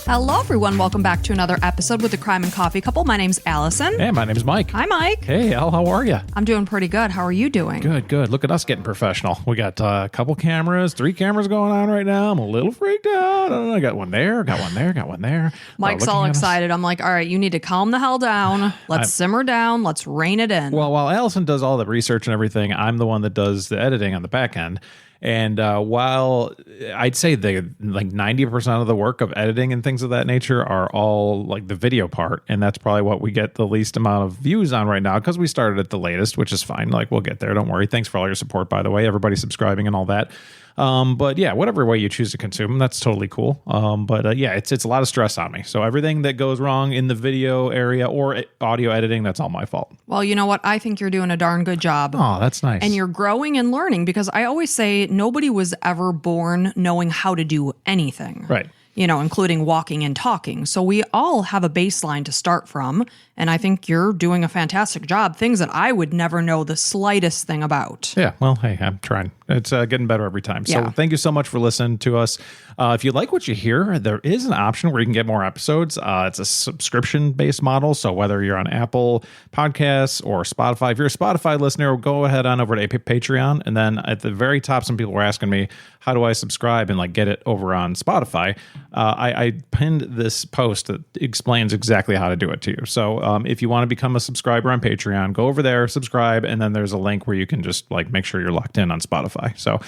Hello, everyone. Welcome back to another episode with the Crime and Coffee Couple. My name's Allison. Hey, my name's Mike. Hi, Mike. Hey, Al, how are you? I'm doing pretty good. How are you doing? Good. Look at us getting professional. We got a couple cameras, 3 cameras going on right now. I'm a little freaked out. I got one there, got one there. Mike's all excited. I'm like, all right, you need to calm the hell down. Let's simmer down. Let's rein it in. Well, while Allison does all the research and everything, I'm the one that does the editing on the back end. And while I'd say the 90% of the work of editing and things of that nature are all like the video part, and that's probably what we get the least amount of views on right now because we started at the latest, which is fine. Like, we'll get there. Don't worry. Thanks for all your support, by the way. Everybody subscribing and all that. But yeah, whatever way you choose to consume them, that's totally cool. But yeah, it's a lot of stress on me. So everything that goes wrong in the video area or audio editing, that's all my fault. Well, you know what? I think you're doing a darn good job. Oh, that's nice. And you're growing and learning, because I always say nobody was ever born knowing how to do anything. Right. You know, including walking and talking. So we all have a baseline to start from. And I think you're doing a fantastic job. Things that I would never know the slightest thing about. Yeah, well, hey, I'm trying. It's getting better every time. So Yeah. Thank you so much for listening to us. If you like what you hear, there is an option where you can get more episodes. It's a subscription-based model. So whether you're on Apple Podcasts or Spotify, if you're a Spotify listener, go ahead on over to Patreon. And then at the very top, some people were asking me, how do I subscribe and get it over on Spotify? I pinned this post that explains exactly how to do it to you. So if you want to become a subscriber on Patreon, go over there, subscribe, and then there's a link where you can just make sure you're locked in on Spotify. So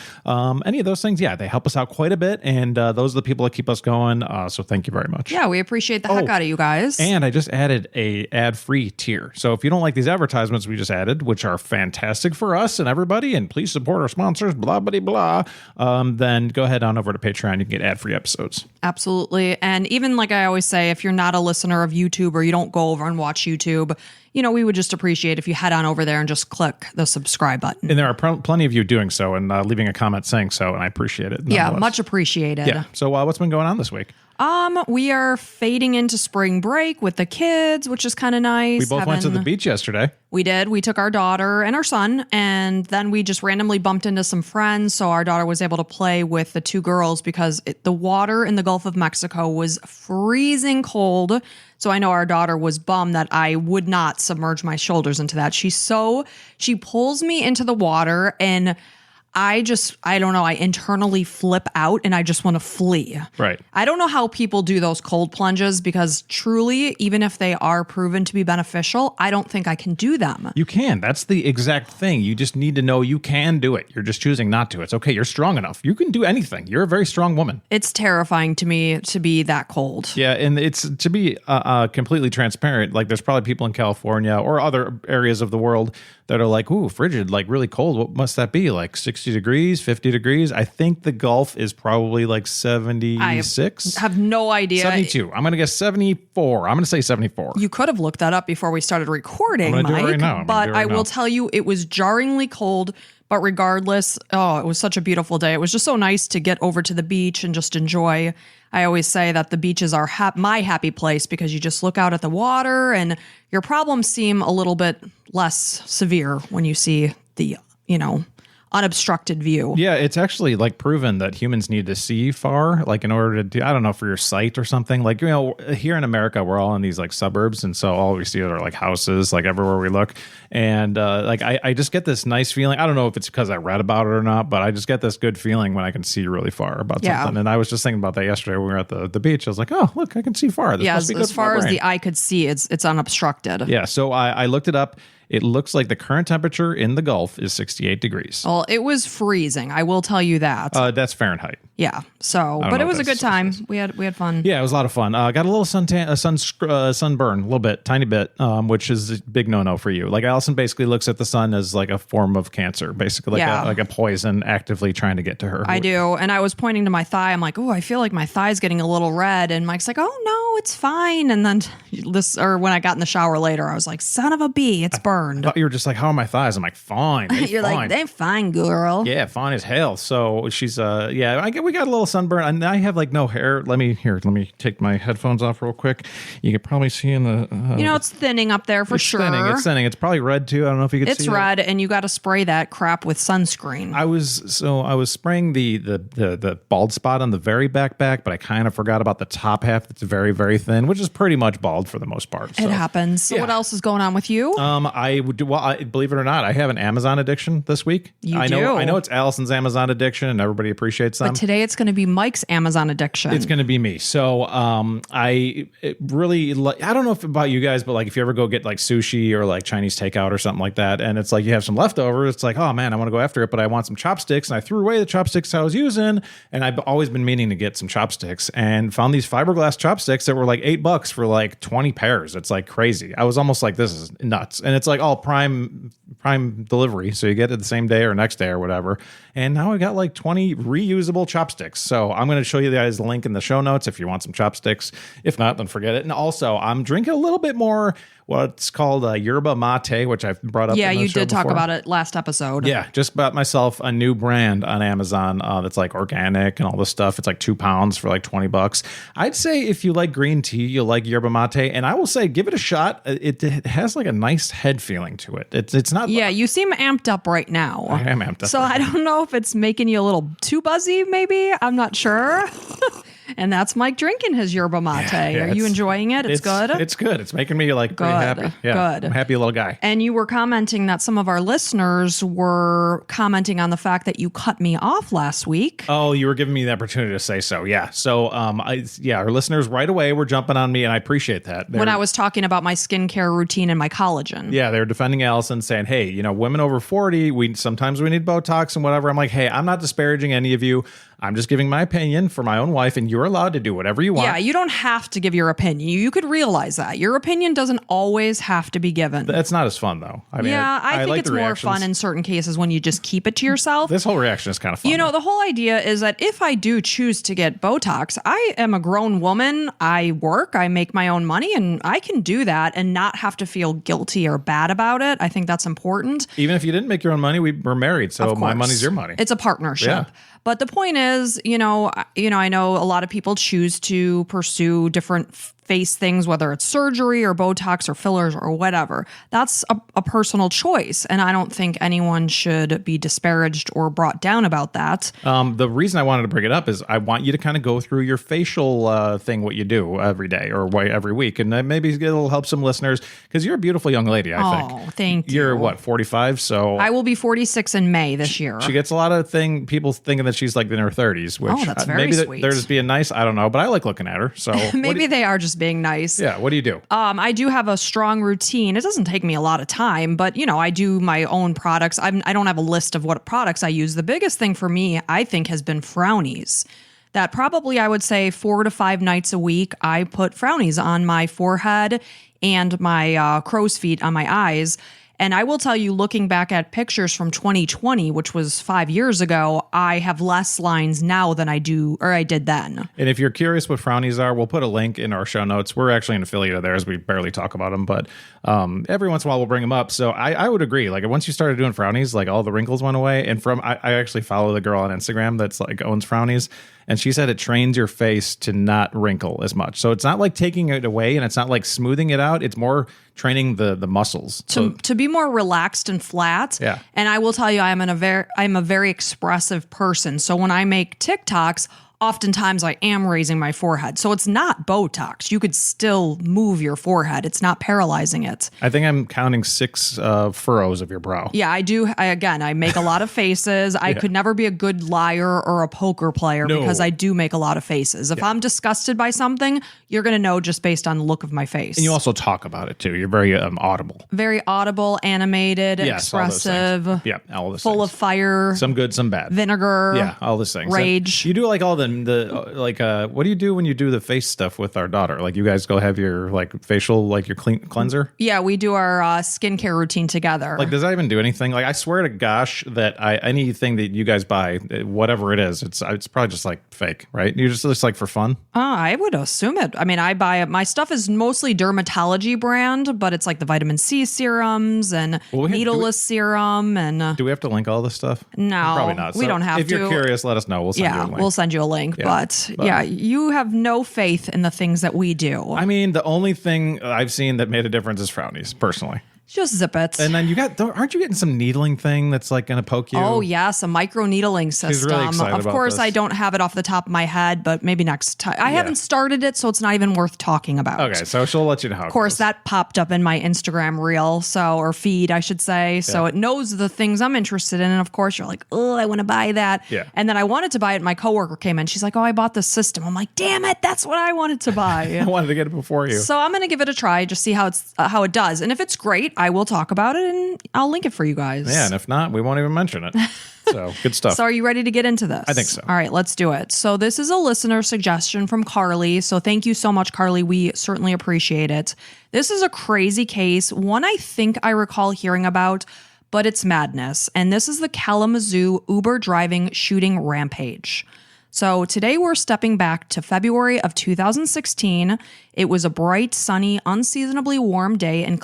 any of those things, yeah, they help us out quite a bit, and those are the people that keep us going. So thank you very much. Yeah, we appreciate the heck out of you guys. And I just added a ad-free tier. So if you don't like these advertisements we just added, which are fantastic for us and everybody, and please support our sponsors, blah, blah, blah, then go ahead on over to Patreon. You can get ad-free episodes. Absolutely. And even like I always say, if you're not a listener of YouTube or you don't go over and watch YouTube, we would just appreciate if you head on over there and just click the subscribe button. And there are plenty of you doing so and leaving a comment saying so, and I appreciate it. Yeah, much appreciated. Yeah. So what's been going on this week? We are fading into spring break with the kids, which is kind of nice. We both went to the beach yesterday. We did. We took our daughter and our son, and then we just randomly bumped into some friends. So our daughter was able to play with the 2 girls because the water in the Gulf of Mexico was freezing cold. So I know our daughter was bummed that I would not submerge my shoulders into that. She pulls me into the water, and I don't know, I internally flip out and I just want to flee. Right. I don't know how people do those cold plunges, because truly, even if they are proven to be beneficial, I don't think I can do them. You can. That's the exact thing. You just need to know you can do it. You're just choosing not to. It's okay. You're strong enough. You can do anything. You're a very strong woman. It's terrifying to me to be that cold. Yeah, and it's to be completely transparent. There's probably people in California or other areas of the world that are like, ooh, frigid, really cold. What must that be? 60 degrees, 50 degrees? I think the Gulf is probably 76. I have no idea. 72. I'm going to guess 74. I'm going to say 74. You could have looked that up before we started recording, I'm gonna Mike. do it right now. But I will tell you, it was jarringly cold. But regardless, it was such a beautiful day. It was just so nice to get over to the beach and just enjoy. I always say that the beaches are my happy place, because you just look out at the water and your problems seem a little bit less severe when you see the, unobstructed view. Yeah, it's actually proven that humans need to see far, in order to do, I don't know, for your sight or something. Here in America, we're all in these suburbs, and so all we see are houses, everywhere we look. And I just get this nice feeling. I don't know if it's because I read about it or not, but I just get this good feeling when I can see really far about something. And I was just thinking about that yesterday when we were at the beach. I was like, oh, look, I can see far. This must be good as far for my as brain. the eye could see, it's unobstructed. Yeah, so I looked it up. It looks like the current temperature in the Gulf is 68 degrees. Well, it was freezing. I will tell you that. That's Fahrenheit. Yeah. So, but it was a good time. We had fun. Yeah, it was a lot of fun. Got a little sunburn, a little bit, tiny bit, which is a big no-no for you. Allison basically looks at the sun as a form of cancer, basically like a poison actively trying to get to her. I do. And I was pointing to my thigh. I'm like, oh, I feel like my thigh's getting a little red. And Mike's like, oh no, it's fine. And then when I got in the shower later, I was like, son of a bee, it's burned. I thought you were just like, how are my thighs? I'm like, fine. You're fine. like, they're fine, girl. Yeah, fine as hell. So she's, we got a little sunburn, and I have like no hair. Let me take my headphones off real quick. You can probably see in the it's thinning up there for sure. It's thinning. It's probably red too. I don't know if you can see. It's red, and you got to spray that crap with sunscreen. I was spraying the bald spot on the very back, but I kind of forgot about the top half that's very, very thin, which is pretty much bald for the most part. So. It happens. So what else is going on with you? I would do well. Believe it or not, I have an Amazon addiction this week. I know it's Allison's Amazon addiction, and everybody appreciates them. But today it's going to be Mike's Amazon addiction. It's going to be me. So I don't know if about you guys, but like if you ever go get like sushi or like Chinese takeout or something like that, and it's like you have some leftovers, it's like, oh man, I want to go after it, but I want some chopsticks, and I threw away the chopsticks I was using, and I've always been meaning to get some chopsticks, and found these fiberglass chopsticks that were like $8 for like 20 pairs. It's like crazy. I was almost like, this is nuts, and it's like all prime delivery, so you get it the same day or next day or whatever. And now I got like 20 reusable chopsticks. So I'm going to show you guys the link in the show notes if you want some chopsticks. If not, then forget it. And also, I'm drinking a little bit more what's called yerba mate, which I've brought up. Yeah, in the you show did talk before. about it last episode. Yeah, just bought myself a new brand on Amazon that's like organic and all this stuff. It's like 2 pounds for like $20. I'd say if you like green tea, you'll like yerba mate, and I will say give it a shot. It has like a nice head feeling to it. It's not. Yeah, you seem amped up right now. I am amped up. So I don't know if it's making you a little too buzzy. Maybe I'm not sure. And that's Mike drinking his yerba mate. Yeah, Are you enjoying it? It's good? It's good. It's making me like pretty happy. Yeah, good. I'm a happy little guy. And you were commenting that some of our listeners were commenting on the fact that you cut me off last week. Oh, you were giving me the opportunity to say so. Yeah. So, our listeners right away were jumping on me, and I appreciate that. When I was talking about my skincare routine and my collagen. Yeah, they were defending Allison, saying, hey, women over 40, sometimes we need Botox and whatever. I'm like, hey, I'm not disparaging any of you. I'm just giving my opinion for my own wife, and you're allowed to do whatever you want. Yeah, you don't have to give your opinion. You could realize that. Your opinion doesn't always have to be given. That's not as fun, though. I think like it's more fun in certain cases when you just keep it to yourself. This whole reaction is kind of fun. The whole idea is that if I do choose to get Botox, I am a grown woman. I work, I make my own money, and I can do that and not have to feel guilty or bad about it. I think that's important. Even if you didn't make your own money, we were married, so my money's your money. It's a partnership. Yeah. But the point is, I know a lot of people choose to pursue different face things, whether it's surgery or Botox or fillers or whatever. That's a personal choice. And I don't think anyone should be disparaged or brought down about that. The reason I wanted to bring it up is I want you to kind of go through your facial thing, what you do every day or every week. And maybe it'll help some listeners because you're a beautiful young lady, I think. Oh, thank you. You're what, 45? So I will be 46 in May this year. She gets a lot of people thinking that she's like in her 30s, which that's very sweet. They're just being nice. I don't know, but I like looking at her. So maybe they are just being nice. Yeah. What do you do? I do have a strong routine. It doesn't take me a lot of time, but I do my own products. I don't have a list of what products I use. The biggest thing for me, I think, has been frownies. That probably I would say 4 to 5 nights a week, I put frownies on my forehead and my crow's feet on my eyes. And I will tell you, looking back at pictures from 2020, which was 5 years ago, I have less lines now than I did then. And if you're curious what frownies are, we'll put a link in our show notes. We're actually an affiliate of theirs. We barely talk about them, but every once in a while we'll bring them up. So I would agree. Like once you started doing frownies, like all the wrinkles went away. And I actually follow the girl on Instagram that's like owns frownies. And she said it trains your face to not wrinkle as much. So it's not like taking it away and it's not like smoothing it out. It's more training the muscles. To be more relaxed and flat. Yeah. And I will tell you, I'm a very expressive person. So when I make TikToks, oftentimes I am raising my forehead. So it's not Botox. You could still move your forehead. It's not paralyzing it. I think I'm counting 6 furrows of your brow. Yeah, I do. I make a lot of faces. I could never be a good liar or a poker player because I do make a lot of faces. If I'm disgusted by something, you're going to know just based on the look of my face. And you also talk about it too. You're very audible. Very audible, animated, expressive. Yeah, all those full things. of fire. Some good, some bad. Vinegar. Yeah, all those things. Rage. You do like all the what do you do when you do the face stuff with our daughter? Like, you guys go have your like facial, like your cleanser? Yeah, we do our skincare routine together. Like, does that even do anything? Like, I swear to gosh that anything that you guys buy, whatever it is, it's probably just like fake, right? You just like for fun. I would assume it. I mean, I buy it. My stuff is mostly dermatology brand, but it's like the vitamin C serums and needleless serum. And do we have to link all this stuff? No, probably not. We don't have to. If you're curious, let us know. We'll send you a link. We'll send you a link. But yeah, you have no faith in the things that we do. I mean, the only thing I've seen that made a difference is Frownies, personally. Just zip it. And then aren't you getting some needling thing that's like going to poke you? Oh, yes, a micro needling system. She's really excited of course, about this. I don't have it off the top of my head, but maybe next time. I haven't started it, so it's not even worth talking about. Okay, so she'll let you know how. Of course, that popped up in my Instagram reel, or feed, I should say. So it knows the things I'm interested in. And of course, you're like, oh, I want to buy that. Yeah. And then I wanted to buy it. My coworker came in. She's like, oh, I bought this system. I'm like, damn it, that's what I wanted to buy. I wanted to get it before you. So I'm going to give it a try, just see how it does. And if it's great, I will talk about it and I'll link it for you guys. Yeah, and if not, we won't even mention it. So good stuff. So are you ready to get into this? I think so. All right, let's do it. So this is a listener suggestion from Carly. So thank you so much, Carly. We certainly appreciate it. This is a crazy case, one I think I recall hearing about, but it's madness. And this is the Kalamazoo Uber driving shooting rampage. So today we're stepping back to February of 2016. It was a bright, sunny, unseasonably warm day in,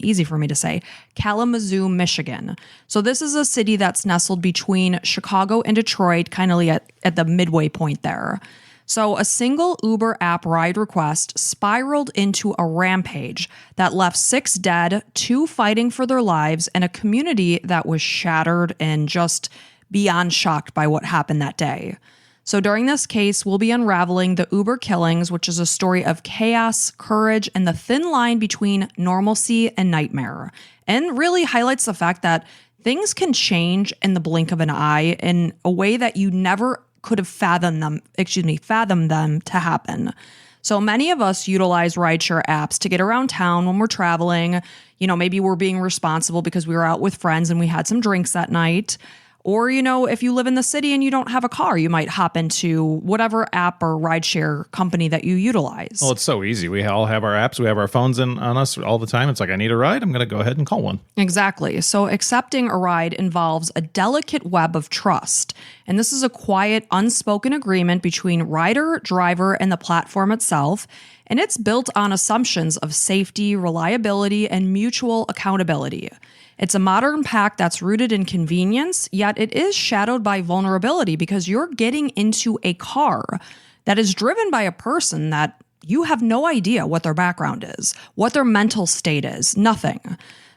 easy for me to say, Kalamazoo, Michigan. So this is a city that's nestled between Chicago and Detroit, kind of at the midway point there. So a single Uber app ride request spiraled into a rampage that left 6 dead, 2 fighting for their lives, and a community that was shattered and just beyond shocked by what happened that day. So during this case, we'll be unraveling the Uber killings, which is a story of chaos, courage, and the thin line between normalcy and nightmare, and really highlights the fact that things can change in the blink of an eye in a way that you never could have fathomed them to happen. So many of us utilize rideshare apps to get around town when we're traveling. You know, maybe we're being responsible because we were out with friends and we had some drinks that night. Or, you know, if you live in the city and you don't have a car, you might hop into whatever app or rideshare company that you utilize. Well, it's so easy. We all have our apps. We have our phones on us all the time. It's like, I need a ride. I'm going to go ahead and call one. Exactly. So accepting a ride involves a delicate web of trust. And this is a quiet, unspoken agreement between rider, driver, and the platform itself. And it's built on assumptions of safety, reliability, and mutual accountability. It's a modern pact that's rooted in convenience, yet it is shadowed by vulnerability because you're getting into a car that is driven by a person that you have no idea what their background is, what their mental state is, nothing.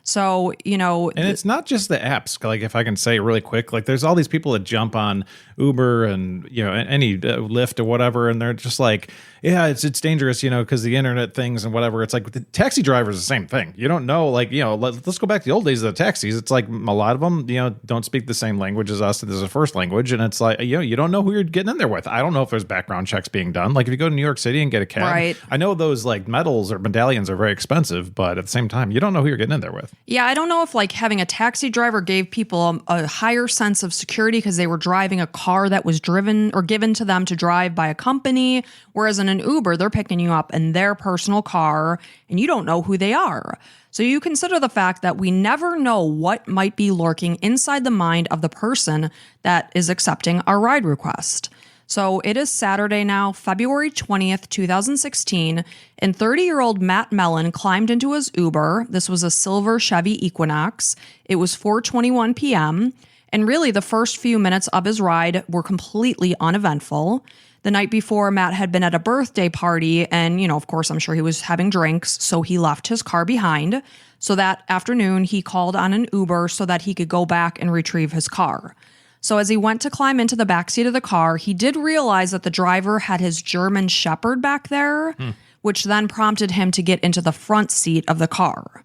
So, you know. And it's not just the apps. Like, if I can say really quick, like, there's all these people that jump on Uber and, you know, any Lyft or whatever, and they're just like, yeah, it's dangerous, you know, because the internet things and whatever. It's like the taxi drivers the same thing. You don't know, like, you know, let's go back to the old days of the taxis. It's like a lot of them, you know, don't speak the same language as us. There's a first language, and it's like, you know, you don't know who you're getting in there with. I don't know if there's background checks being done. Like, if you go to New York City and get a cab, right. I know those like medals or medallions are very expensive, but at the same time, you don't know who you're getting in there with. Yeah, I don't know if like having a taxi driver gave people a higher sense of security because they were driving a car that was driven or given to them to drive by a company, whereas in an Uber, they're picking you up in their personal car and you don't know who they are. So you consider the fact that we never know what might be lurking inside the mind of the person that is accepting our ride request. So it is Saturday now, February 20th, 2016, and 30-year-old Matt Mellon climbed into his Uber. This was a silver Chevy Equinox. It was 4:21 p.m., and really the first few minutes of his ride were completely uneventful. The night before, Matt had been at a birthday party, and, you know, of course, I'm sure he was having drinks, so he left his car behind. So that afternoon, he called on an Uber so that he could go back and retrieve his car. So as he went to climb into the backseat of the car, he did realize that the driver had his German Shepherd back there, which then prompted him to get into the front seat of the car.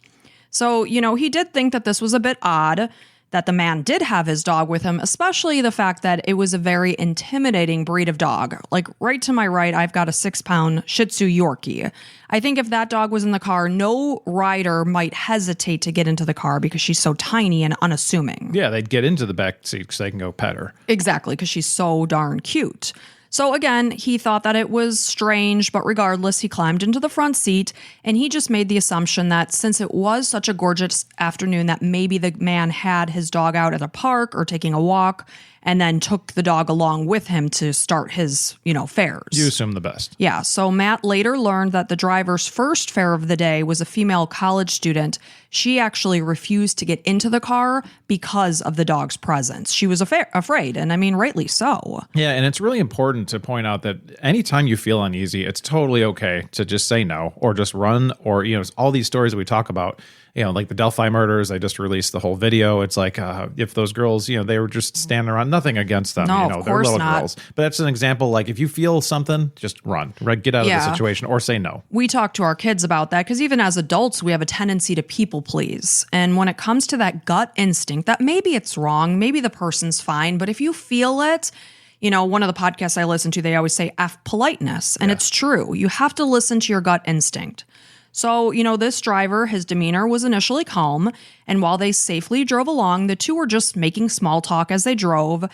So, you know, he did think that this was a bit odd. that the man did have his dog with him, especially the fact that it was a very intimidating breed of dog. Like right to my right, I've got a 6-pound Shih Tzu Yorkie. I think if that dog was in the car, no rider might hesitate to get into the car because she's so tiny and unassuming. Yeah, they'd get into the back seat because they can go pet her. Exactly, because she's so darn cute. So again, he thought that it was strange, but regardless, he climbed into the front seat and he just made the assumption that since it was such a gorgeous afternoon that maybe the man had his dog out at a park or taking a walk and then took the dog along with him to start his, fares. You assume the best. Yeah, so Matt later learned that the driver's first fare of the day was a female college student. She actually refused to get into the car because of the dog's presence. She was afraid, and I mean, rightly so. Yeah, and it's really important to point out that anytime you feel uneasy, it's totally okay to just say no or just run or, all these stories that we talk about. Like the Delphi murders, I just released the whole video. It's like if those girls, they were just standing around, nothing against them. No, they're little not. girls. But that's an example. Like if you feel something, just run, right? Get out of the situation or say no. We talk to our kids about that because even as adults, we have a tendency to people please. And when it comes to that gut instinct, that maybe it's wrong, maybe the person's fine, but if you feel it, one of the podcasts I listen to, they always say F politeness. And it's true. You have to listen to your gut instinct. So, this driver, his demeanor was initially calm, and while they safely drove along, the two were just making small talk as they drove.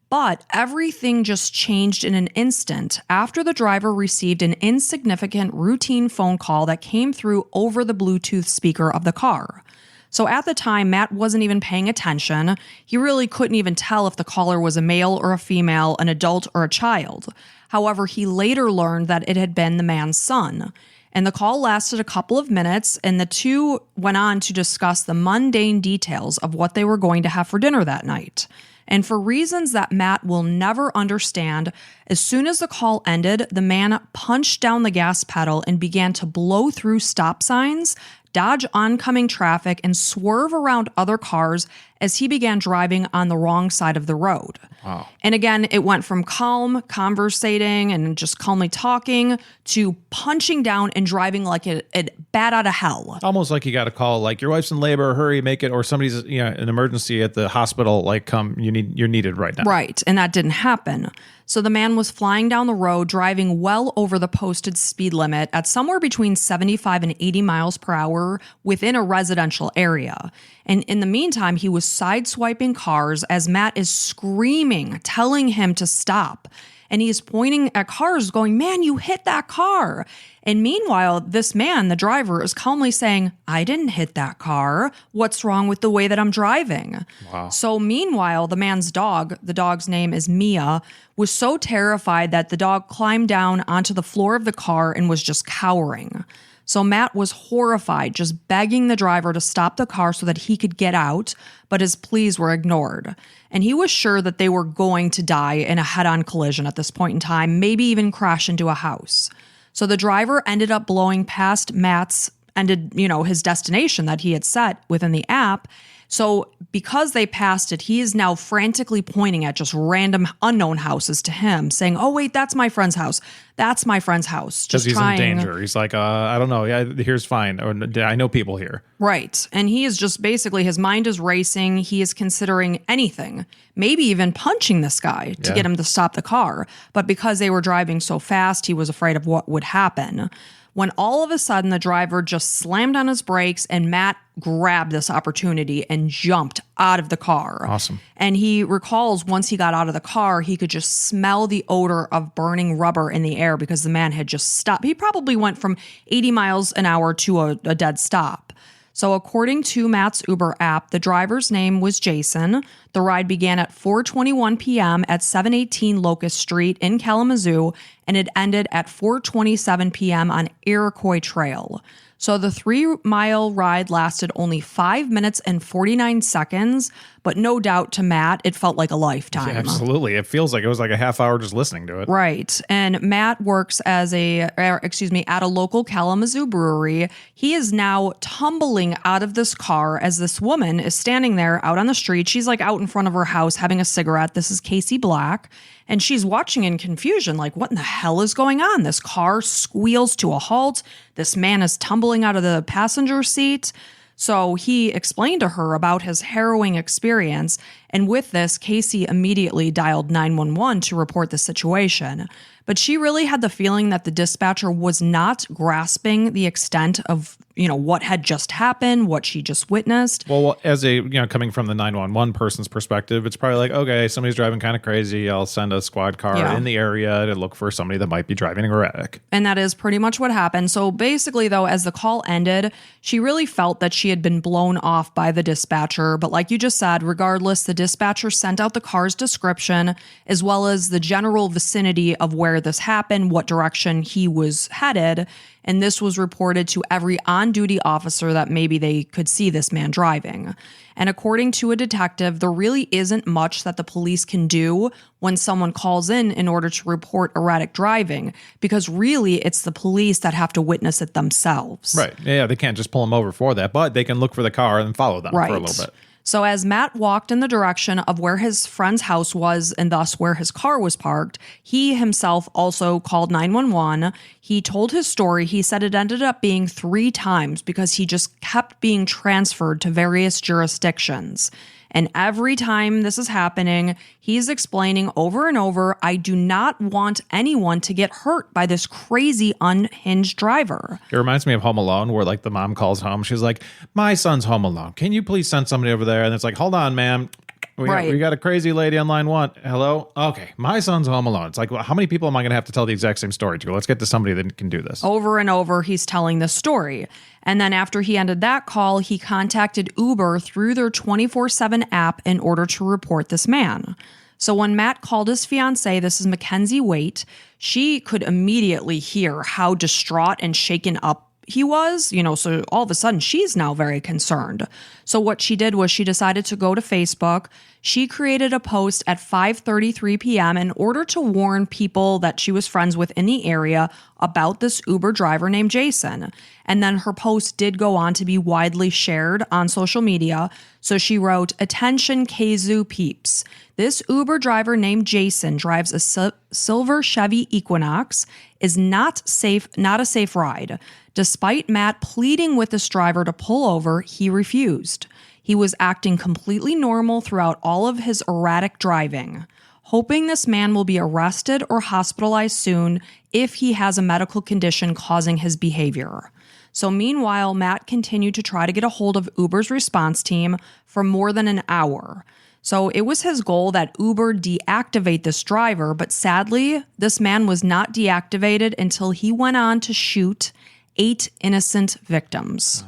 But everything just changed in an instant after the driver received an insignificant routine phone call that came through over the Bluetooth speaker of the car. So at the time, Matt wasn't even paying attention. He really couldn't even tell if the caller was a male or a female, an adult or a child. However, he later learned that it had been the man's son. And the call lasted a couple of minutes, and the two went on to discuss the mundane details of what they were going to have for dinner that night. And for reasons that Matt will never understand, as soon as the call ended, the man punched down the gas pedal and began to blow through stop signs, dodge oncoming traffic, and swerve around other cars as he began driving on the wrong side of the road. Wow. And again, it went from calm, conversating, and just calmly talking to punching down and driving like a bat out of hell. Almost like you got a call, like your wife's in labor, hurry, make it, or somebody's an emergency at the hospital, like come, you're needed right now. Right, and that didn't happen. So the man was flying down the road, driving well over the posted speed limit at somewhere between 75 and 80 miles per hour within a residential area. And in the meantime, he was sideswiping cars as Matt is screaming, telling him to stop. And he's pointing at cars going, man, you hit that car. And meanwhile, this man, the driver, is calmly saying, I didn't hit that car. What's wrong with the way that I'm driving? Wow. So meanwhile, the man's dog, the dog's name is Mia, was so terrified that the dog climbed down onto the floor of the car and was just cowering. So Matt was horrified, just begging the driver to stop the car so that he could get out, but his pleas were ignored. And he was sure that they were going to die in a head-on collision at this point in time, maybe even crash into a house. So the driver ended up blowing past Matt's his destination that he had set within the app. So because they passed it, he is now frantically pointing at just random unknown houses to him, saying, oh, wait, that's my friend's house. That's my friend's house. Because he's in danger. He's like, I don't know. Yeah, here's fine. Or I know people here. Right. And he is just basically, his mind is racing. He is considering anything, maybe even punching this guy to get him to stop the car. But because they were driving so fast, he was afraid of what would happen. When all of a sudden the driver just slammed on his brakes and Matt grabbed this opportunity and jumped out of the car. Awesome. And he recalls once he got out of the car, he could just smell the odor of burning rubber in the air because the man had just stopped. He probably went from 80 miles an hour to a dead stop. So according to Matt's Uber app, the driver's name was Jason. The ride began at 4:21 p.m. at 718 Locust Street in Kalamazoo, and it ended at 4:27 p.m. on Iroquois Trail. So the 3-mile ride lasted only 5 minutes and 49 seconds, but no doubt to Matt, it felt like a lifetime. Yeah, absolutely. It feels like it was like a half hour just listening to it. Right. And Matt works at a local Kalamazoo brewery. He is now tumbling out of this car as this woman is standing there out on the street. She's like out in front of her house having a cigarette. This is Casey Black. And she's watching in confusion, like, what in the hell is going on? This car squeals to a halt. This man is tumbling out of the passenger seat. So he explained to her about his harrowing experience, and with this, Casey immediately dialed 911 to report the situation. But she really had the feeling that the dispatcher was not grasping the extent of, what had just happened, what she just witnessed. Well, as coming from the 911 person's perspective, it's probably like, okay, somebody's driving kind of crazy. I'll send a squad car in the area to look for somebody that might be driving erratic. And that is pretty much what happened. So basically, though, as the call ended, she really felt that she had been blown off by the dispatcher. But like you just said, regardless, the dispatcher sent out the car's description as well as the general vicinity of where this happened, what direction he was headed. And this was reported to every on-duty officer that maybe they could see this man driving. And according to a detective, there really isn't much that the police can do when someone calls in order to report erratic driving, because really it's the police that have to witness it themselves. Right. Yeah, they can't just pull them over for that, but they can look for the car and follow them for a little bit. So as Matt walked in the direction of where his friend's house was and thus where his car was parked, he himself also called 911. He told his story. He said it ended up being 3 times because he just kept being transferred to various jurisdictions. And every time this is happening, he's explaining over and over, I do not want anyone to get hurt by this crazy unhinged driver. It reminds me of Home Alone, where like the mom calls home. She's like, my son's home alone. Can you please send somebody over there? And it's like, hold on, ma'am. We got a crazy lady on line 1. Hello? Okay, my son's home alone. It's like, well, how many people am I going to have to tell the exact same story to? Let's get to somebody that can do this. Over and over, he's telling this story. And then after he ended that call, he contacted Uber through their 24/7 app in order to report this man. So when Matt called his fiancée, this is Mackenzie Waite, she could immediately hear how distraught and shaken up he was, so all of a sudden she's now very concerned. So what she did was she decided to go to Facebook. She created a post at 5:33 p.m. in order to warn people that she was friends with in the area about this Uber driver named Jason. And then her post did go on to be widely shared on social media. So she wrote, "Attention Kalamazoo peeps. This Uber driver named Jason drives a silver Chevy Equinox, is not a safe ride. Despite Matt pleading with this driver to pull over, he refused. He was acting completely normal throughout all of his erratic driving. Hoping this man will be arrested or hospitalized soon if he has a medical condition causing his behavior." So meanwhile, Matt continued to try to get a hold of Uber's response team for more than an hour. So it was his goal that Uber deactivate this driver, but sadly, this man was not deactivated until he went on to shoot 8 innocent victims.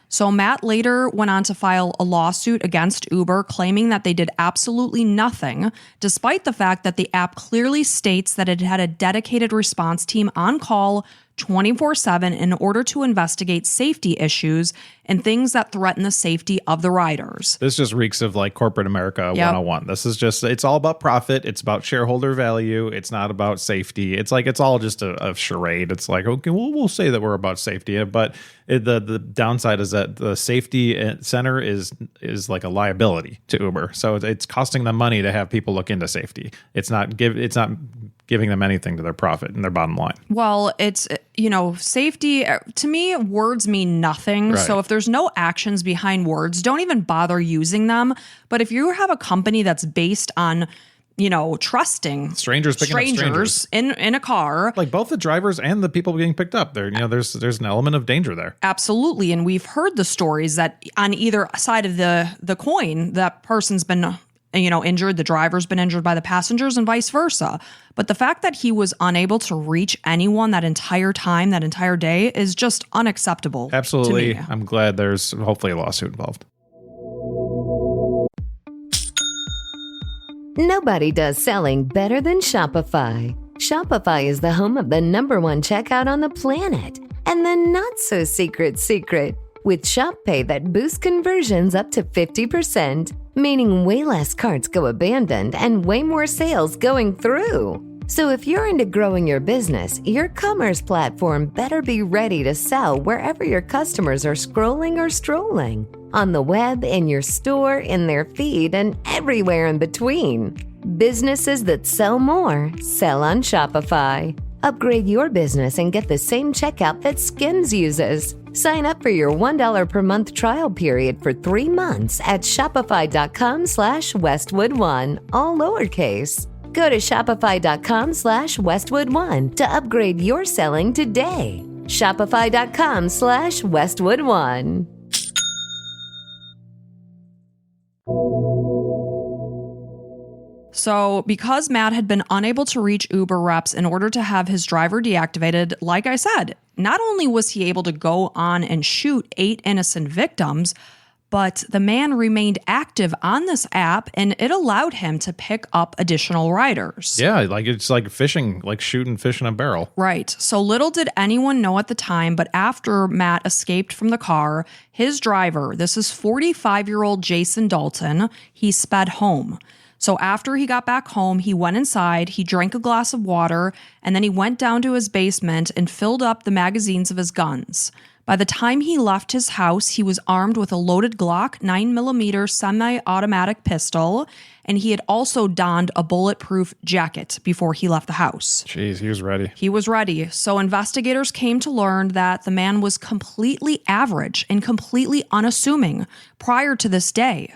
So Matt later went on to file a lawsuit against Uber, claiming that they did absolutely nothing, despite the fact that the app clearly states that it had a dedicated response team on call 24/7 in order to investigate safety issues and things that threaten the safety of the riders. This just reeks of like corporate America 101. This is just, it's all about profit. It's about shareholder value. It's not about safety. It's like, it's all just a charade. It's like, okay, we'll say that we're about safety, but the downside is that the safety center is like a liability to Uber. So it's costing them money to have people look into safety. It's not giving them anything to their profit and their bottom line. Well, it's, safety, to me, words mean nothing. Right. So if there's no actions behind words, don't even bother using them. But if you have a company that's based on, trusting strangers picking up strangers in a car, like both the drivers and the people being picked up, there, there's an element of danger there. Absolutely. And we've heard the stories that on either side of the coin, that person's been injured, the driver's been injured by the passengers and vice versa. But the fact that he was unable to reach anyone that entire day is just unacceptable. Absolutely. To me. I'm glad there's hopefully a lawsuit involved. Nobody does selling better than Shopify. Shopify is the home of the #1 checkout on the planet. And the not-so-secret secret, with Shop Pay that boosts conversions up to 50%, meaning way less carts go abandoned and way more sales going through. So if you're into growing your business, your commerce platform better be ready to sell wherever your customers are scrolling or strolling. On the web, in your store, in their feed, and everywhere in between. Businesses that sell more, sell on Shopify. Upgrade your business and get the same checkout that Skims uses. Sign up for your $1 per month trial period for 3 months at shopify.com/Westwood1, all lowercase. Go to shopify.com/Westwood1 to upgrade your selling today. Shopify.com/Westwood1. So, because Matt had been unable to reach Uber reps in order to have his driver deactivated, like I said, not only was he able to go on and shoot 8 innocent victims, but the man remained active on this app and it allowed him to pick up additional riders. Yeah, like it's like fishing, like shooting fish in a barrel. Right. So little did anyone know at the time, but after Matt escaped from the car, his driver, this is 45-year-old Jason Dalton, he sped home. So after he got back home, he went inside, he drank a glass of water, and then he went down to his basement and filled up the magazines of his guns. By the time he left his house, he was armed with a loaded Glock 9mm semi-automatic pistol, and he had also donned a bulletproof jacket before he left the house. Jeez, he was ready. He was ready. So investigators came to learn that the man was completely average and completely unassuming prior to this day.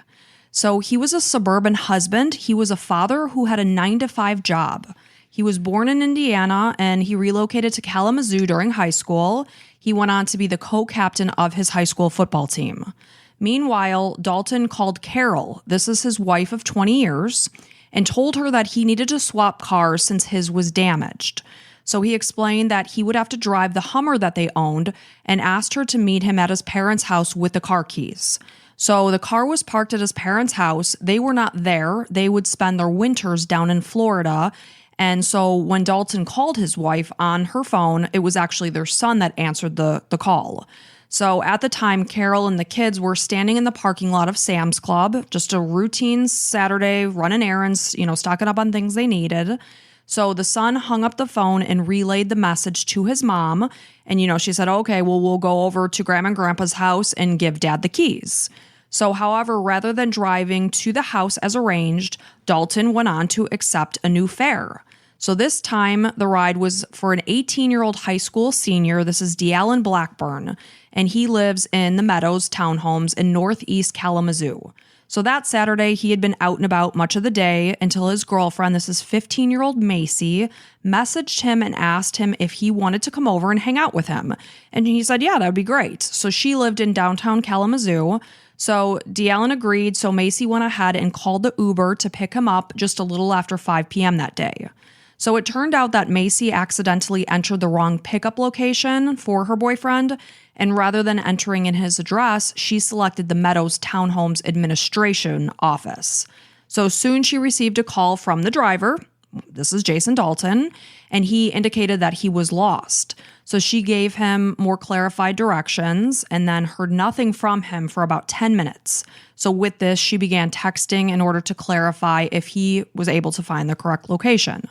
So he was a suburban husband. He was a father who had a 9-to-5 job. He was born in Indiana and he relocated to Kalamazoo during high school. He went on to be the co-captain of his high school football team. Meanwhile, Dalton called Carol, this is his wife of 20 years, and told her that he needed to swap cars since his was damaged. So he explained that he would have to drive the Hummer that they owned and asked her to meet him at his parents' house with the car keys. So the car was parked at his parents' house. They were not there. They would spend their winters down in Florida. And so when Dalton called his wife on her phone, it was actually their son that answered the call. So at the time, Carol and the kids were standing in the parking lot of Sam's Club, just a routine Saturday, running errands, stocking up on things they needed. So the son hung up the phone and relayed the message to his mom. And, she said, okay, well, we'll go over to Grandma and Grandpa's house and give Dad the keys. So, however, rather than driving to the house as arranged, Dalton went on to accept a new fare. So this time, the ride was for an 18-year-old high school senior. This is Dalton Blackburn, and he lives in the Meadows townhomes in northeast Kalamazoo. So that Saturday, he had been out and about much of the day until his girlfriend, this is 15-year-old Macy, messaged him and asked him if he wanted to come over and hang out with him. And he said, yeah, that would be great. So she lived in downtown Kalamazoo. So Dalton agreed, so Macy went ahead and called the Uber to pick him up just a little after 5 p.m. that day. So it turned out that Macy accidentally entered the wrong pickup location for her boyfriend, and rather than entering in his address, she selected the Meadows Townhomes Administration office. So soon she received a call from the driver, this is Jason Dalton, and he indicated that he was lost. So she gave him more clarified directions and then heard nothing from him for about 10 minutes. So with this, she began texting in order to clarify if he was able to find the correct location.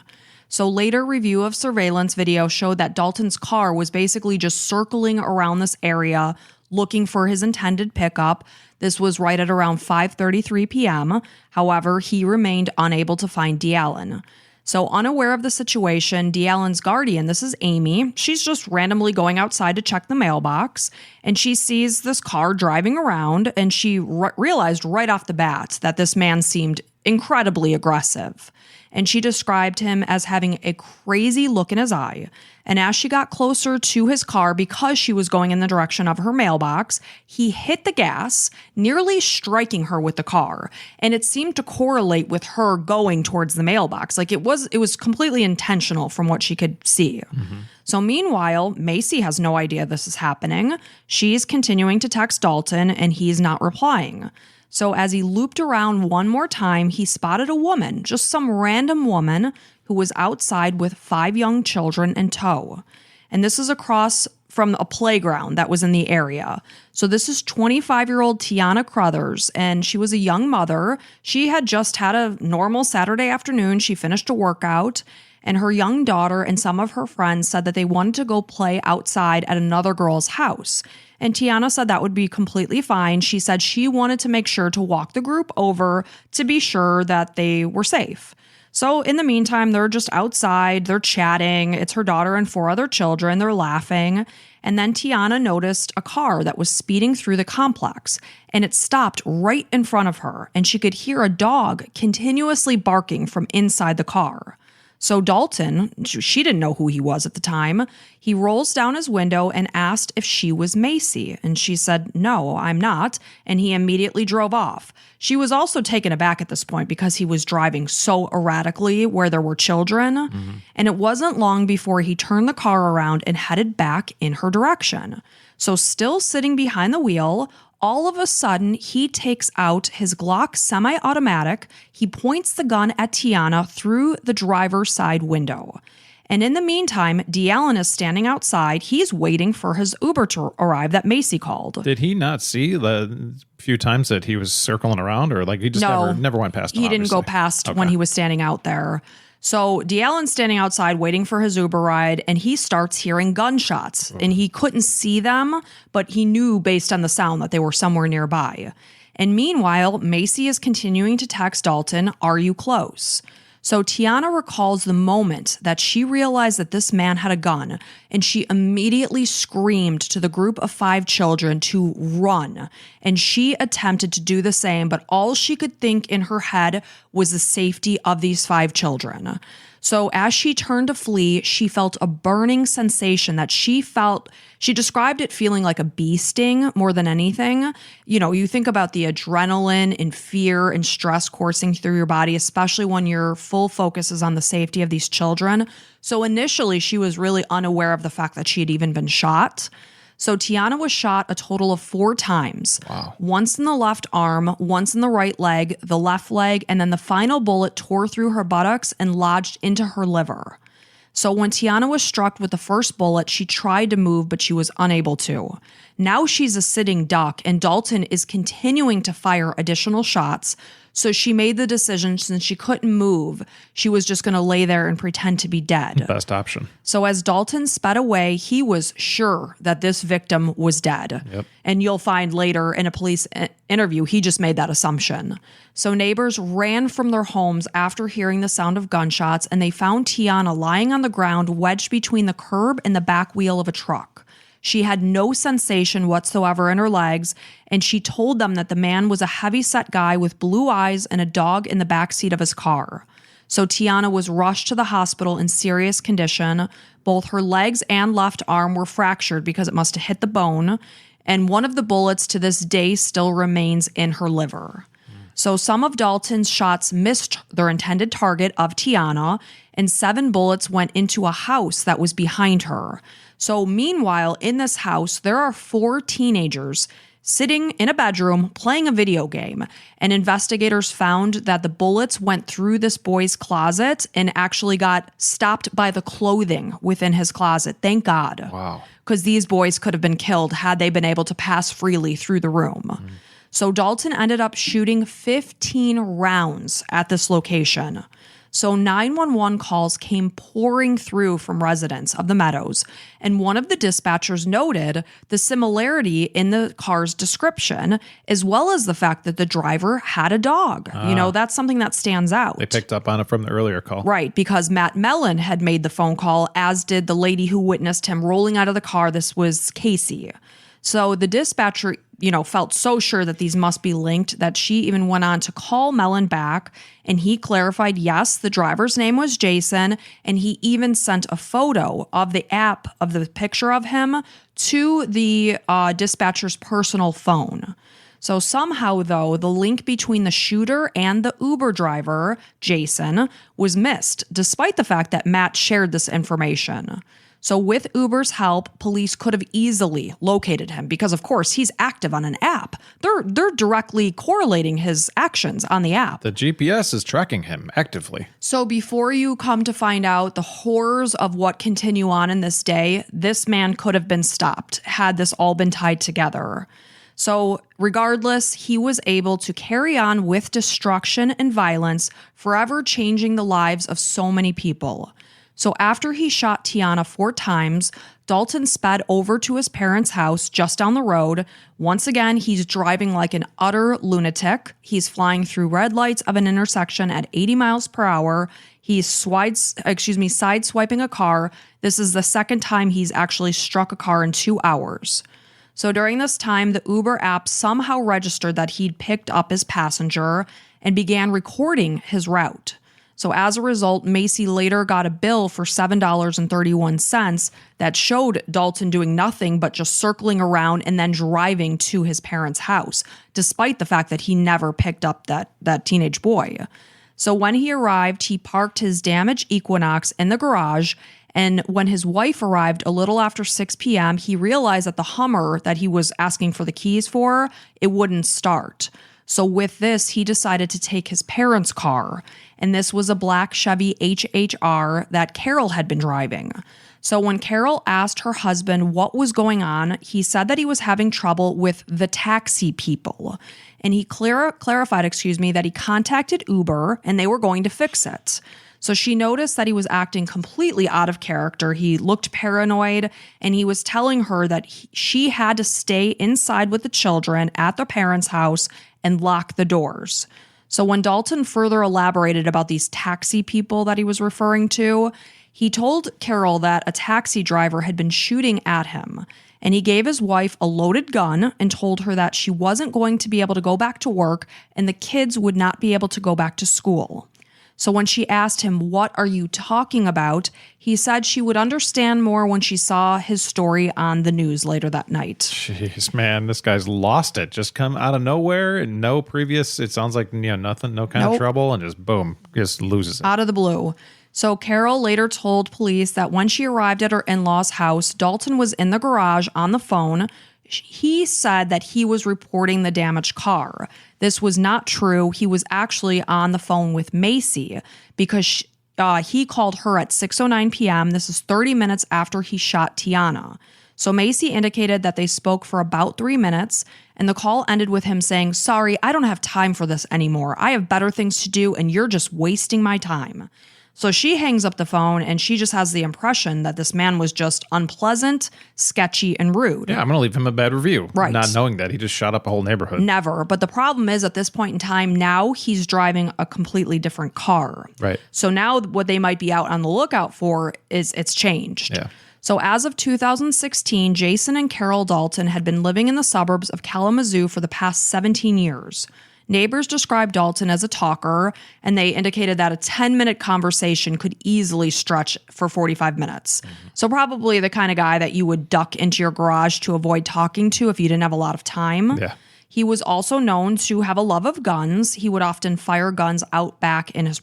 So later review of surveillance video showed that Dalton's car was basically just circling around this area looking for his intended pickup. This was right at around 5:33 p.m. However, he remained unable to find Dalton. So unaware of the situation, Dalton's guardian, this is Amy, she's just randomly going outside to check the mailbox, and she sees this car driving around, and she realized right off the bat that this man seemed incredibly aggressive. And she described him as having a crazy look in his eye. And as she got closer to his car, because she was going in the direction of her mailbox, he hit the gas, nearly striking her with the car. And it seemed to correlate with her going towards the mailbox. Like it was completely intentional from what she could see. Mm-hmm. So meanwhile, Macy has no idea this is happening. She's continuing to text Dalton and he's not replying. So as he looped around one more time, he spotted a woman, just some random woman who was outside with 5 young children in tow. And this is across from a playground that was in the area. So this is 25-year-old Tiana Crothers, and she was a young mother. She had just had a normal Saturday afternoon. She finished a workout, and her young daughter and some of her friends said that they wanted to go play outside at another girl's house. And Tiana said that would be completely fine. She said she wanted to make sure to walk the group over to be sure that they were safe. So in the meantime, they're just outside, they're chatting. It's her daughter and 4 other children. They're laughing. And then Tiana noticed a car that was speeding through the complex, and it stopped right in front of her, and she could hear a dog continuously barking from inside the car. So Dalton, she didn't know who he was at the time, he rolls down his window and asked if she was Macy. And she said, "No, I'm not." And he immediately drove off. She was also taken aback at this point because he was driving so erratically where there were children. And it wasn't long before he turned the car around and headed back in her direction. So still sitting behind the wheel, all of a sudden, he takes out his Glock semi-automatic. He points the gun at Tiana through the driver's side window. And in the meantime, Dalton is standing outside. He's waiting for his Uber to arrive that Macy called. Did he not see the few times that he was circling around, or like he just never went past him? He didn't go past when he was standing out there. So Dalton's standing outside waiting for his Uber ride, and he starts hearing gunshots. And he couldn't see them, but he knew based on the sound that they were somewhere nearby. And meanwhile, Macy is continuing to text Dalton, "Are you close?" So Tiana recalls the moment that she realized that this man had a gun, and she immediately screamed to the group of 5 children to run. And she attempted to do the same, but all she could think in her head was the safety of these 5 children. So as she turned to flee, she felt a burning sensation that she described it feeling like a bee sting more than anything. You know, you think about the adrenaline and fear and stress coursing through your body, especially when your full focus is on the safety of these children. So initially, she was really unaware of the fact that she had even been shot. So Tiana was shot a total of 4 times. Wow. Once in the left arm, once in the right leg, the left leg, and then the final bullet tore through her buttocks and lodged into her liver. So when Tiana was struck with the first bullet, she tried to move, but she was unable to. Now she's a sitting duck, and Dalton is continuing to fire additional shots. So she made the decision, since she couldn't move, she was just going to lay there and pretend to be dead. Best option. So as Dalton sped away, he was sure that this victim was dead. Yep. And you'll find later in a police interview, he just made that assumption. So neighbors ran from their homes after hearing the sound of gunshots, and they found Tiana lying on the ground, wedged between the curb and the back wheel of a truck. She had no sensation whatsoever in her legs, and she told them that the man was a heavy-set guy with blue eyes and a dog in the backseat of his car. So Tiana was rushed to the hospital in serious condition. Both her legs and left arm were fractured because it must have hit the bone, and one of the bullets to this day still remains in her liver. So some of Dalton's shots missed their intended target of Tiana, and 7 bullets went into a house that was behind her. So meanwhile, in this house, there are 4 teenagers sitting in a bedroom playing a video game. And investigators found that the bullets went through this boy's closet and actually got stopped by the clothing within his closet. Thank God. Wow. Because these boys could have been killed had they been able to pass freely through the room. So Dalton ended up shooting 15 rounds at this location. So 911 calls came pouring through from residents of the Meadows, and one of the dispatchers noted the similarity in the car's description, as well as the fact that the driver had a dog. You know, that's something that stands out. They picked up on it from the earlier call. Right, because Matt Mellon had made the phone call, as did the lady who witnessed him rolling out of the car. This was Casey. So the dispatcher, felt so sure that these must be linked that she even went on to call Mellon back, and he clarified, yes, the driver's name was Jason, and he even sent a photo of the app of the picture of him to the dispatcher's personal phone. So somehow, though, the link between the shooter and the Uber driver, Jason, was missed, despite the fact that Matt shared this information. So with Uber's help, police could have easily located him because, of course, he's active on an app. They're directly correlating his actions on the app. The GPS is tracking him actively. So before you come to find out the horrors of what continue on in this day, this man could have been stopped had this all been tied together. So regardless, he was able to carry on with destruction and violence, forever changing the lives of so many people. So after he shot Tiana 4 times, Dalton sped over to his parents' house just down the road. Once again, he's driving like an utter lunatic. He's flying through red lights of an intersection at 80 miles per hour. He's sideswiping a car. This is the second time he's actually struck a car in 2 hours. So during this time, the Uber app somehow registered that he'd picked up his passenger and began recording his route. So as a result, Macy later got a bill for $7.31 that showed Dalton doing nothing but just circling around and then driving to his parents' house, despite the fact that he never picked up that teenage boy. So when he arrived, he parked his damaged Equinox in the garage, and when his wife arrived a little after 6 p.m., he realized that the Hummer that he was asking for the keys for, it wouldn't start. So with this, he decided to take his parents' car, and this was a black Chevy HHR that Carol had been driving. So when Carol asked her husband what was going on, he said that he was having trouble with the taxi people. And he clarified, that he contacted Uber and they were going to fix it. So she noticed that he was acting completely out of character. He looked paranoid, and he was telling her that she had to stay inside with the children at their parents' house and lock the doors. So when Dalton further elaborated about these taxi people that he was referring to, he told Carol that a taxi driver had been shooting at him, and he gave his wife a loaded gun and told her that she wasn't going to be able to go back to work and the kids would not be able to go back to school. So when she asked him, "What are you talking about?" he said she would understand more when she saw his story on the news later that night. Jeez, man, this guy's lost it. Just come out of nowhere and no previous, it sounds like, nothing, no kind of trouble, and just boom, just loses it. Out of the blue. So Carol later told police that when she arrived at her in-laws' house, Dalton was in the garage on the phone. He said that he was reporting the damaged car. This was not true. He was actually on the phone with Macy because he called her at 6:09 p.m. This is 30 minutes after he shot Tiana. So Macy indicated that they spoke for about 3 minutes, and the call ended with him saying, "Sorry, I don't have time for this anymore. I have better things to do, and you're just wasting my time." So she hangs up the phone, and she just has the impression that this man was just unpleasant, sketchy, and rude. Yeah, I'm going to leave him a bad review. Right. Not knowing that he just shot up a whole neighborhood. Never. But the problem is at this point in time, now he's driving a completely different car. Right. So now what they might be out on the lookout for is it's changed. Yeah. So as of 2016, Jason and Carol Dalton had been living in the suburbs of Kalamazoo for the past 17 years. Neighbors described Dalton as a talker, and they indicated that a 10-minute conversation could easily stretch for 45 minutes. Mm-hmm. So probably the kind of guy that you would duck into your garage to avoid talking to if you didn't have a lot of time. Yeah. He was also known to have a love of guns. He would often fire guns out back in his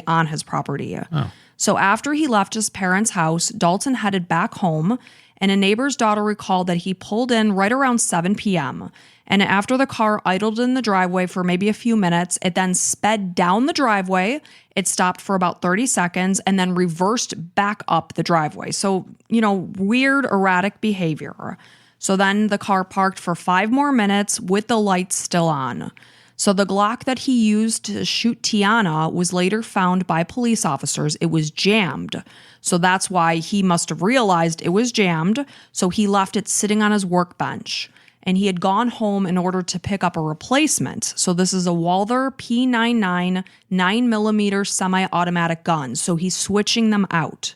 on his property. Oh. So after he left his parents' house, Dalton headed back home, and a neighbor's daughter recalled that he pulled in right around 7 p.m., and after the car idled in the driveway for maybe a few minutes, it then sped down the driveway. It stopped for about 30 seconds and then reversed back up the driveway. So, weird, erratic behavior. So then the car parked for 5 more minutes with the lights still on. So the Glock that he used to shoot Tiana was later found by police officers. It was jammed. So that's why he must have realized it was jammed. So he left it sitting on his workbench. And he had gone home in order to pick up a replacement. So this is a Walther P99 9mm semi-automatic gun. So he's switching them out.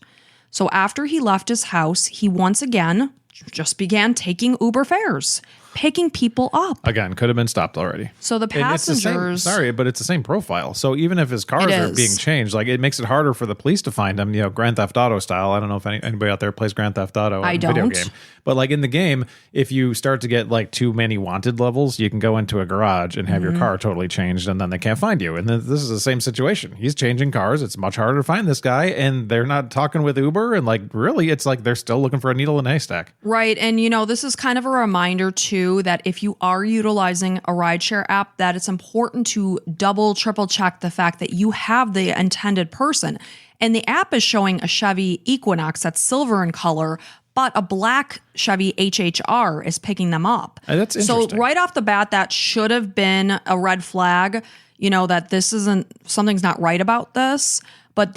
So after he left his house, he once again just began taking Uber fares, picking people up. Again, could have been stopped already. So the passengers... but it's the same profile. So even if his cars are being changed, it makes it harder for the police to find him, Grand Theft Auto style. I don't know if anybody out there plays Grand Theft Auto video game. But in the game, if you start to get too many wanted levels, you can go into a garage and have your car totally changed, and then they can't find you. And then this is the same situation. He's changing cars. It's much harder to find this guy, and they're not talking with Uber. And really, it's they're still looking for a needle in a haystack. Right. And, this is kind of a reminder, too, that if you are utilizing a rideshare app, that it's important to double, triple check the fact that you have the intended person. And the app is showing a Chevy Equinox that's silver in color, but a black Chevy HHR is picking them up. That's interesting. So right off the bat, that should have been a red flag. that something's not right about this. But